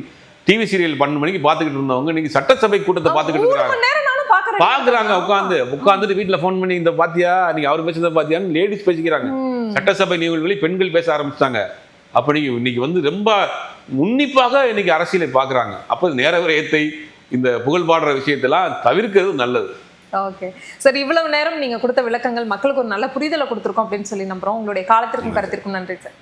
டிவி சீரியல் 12 மணிக்கு பார்த்துக்கிட்டு இருந்தவங்க இன்னைக்கு சட்டசபை கூட்டத்தை பார்த்துக்கிட்டு பாக்குறாங்க. உட்காந்துட்டு வீட்டுல போன் பண்ணி இந்த பாத்தியா, நீங்க அவர் பேசுறத பாத்தியான்னு லேடிஸ் பேசிக்கிறாங்க. சட்டசபை நிகழ்வுகளில் பெண்கள் பேச ஆரம்பிச்சிட்டாங்க. அப்படி இன்னைக்கு வந்து ரொம்ப உன்னிப்பாக இன்னைக்கு அரசியலை பாக்குறாங்க. அப்போ நேர விரயத்தை, இந்த புகழ் பாடுற விஷயத்தெல்லாம் தவிர்க்கிறது நல்லது. ஓகே சார், இவ்வளவு நேரம் நீங்க கொடுத்த விளக்கங்கள் மக்களுக்கு ஒரு நல்ல புரிதலை கொடுத்துருக்கோம் அப்படின்னு சொல்லி நம்புறோம். உங்களுடைய காலத்திற்கும் கருத்திற்கும் நன்றி சார்.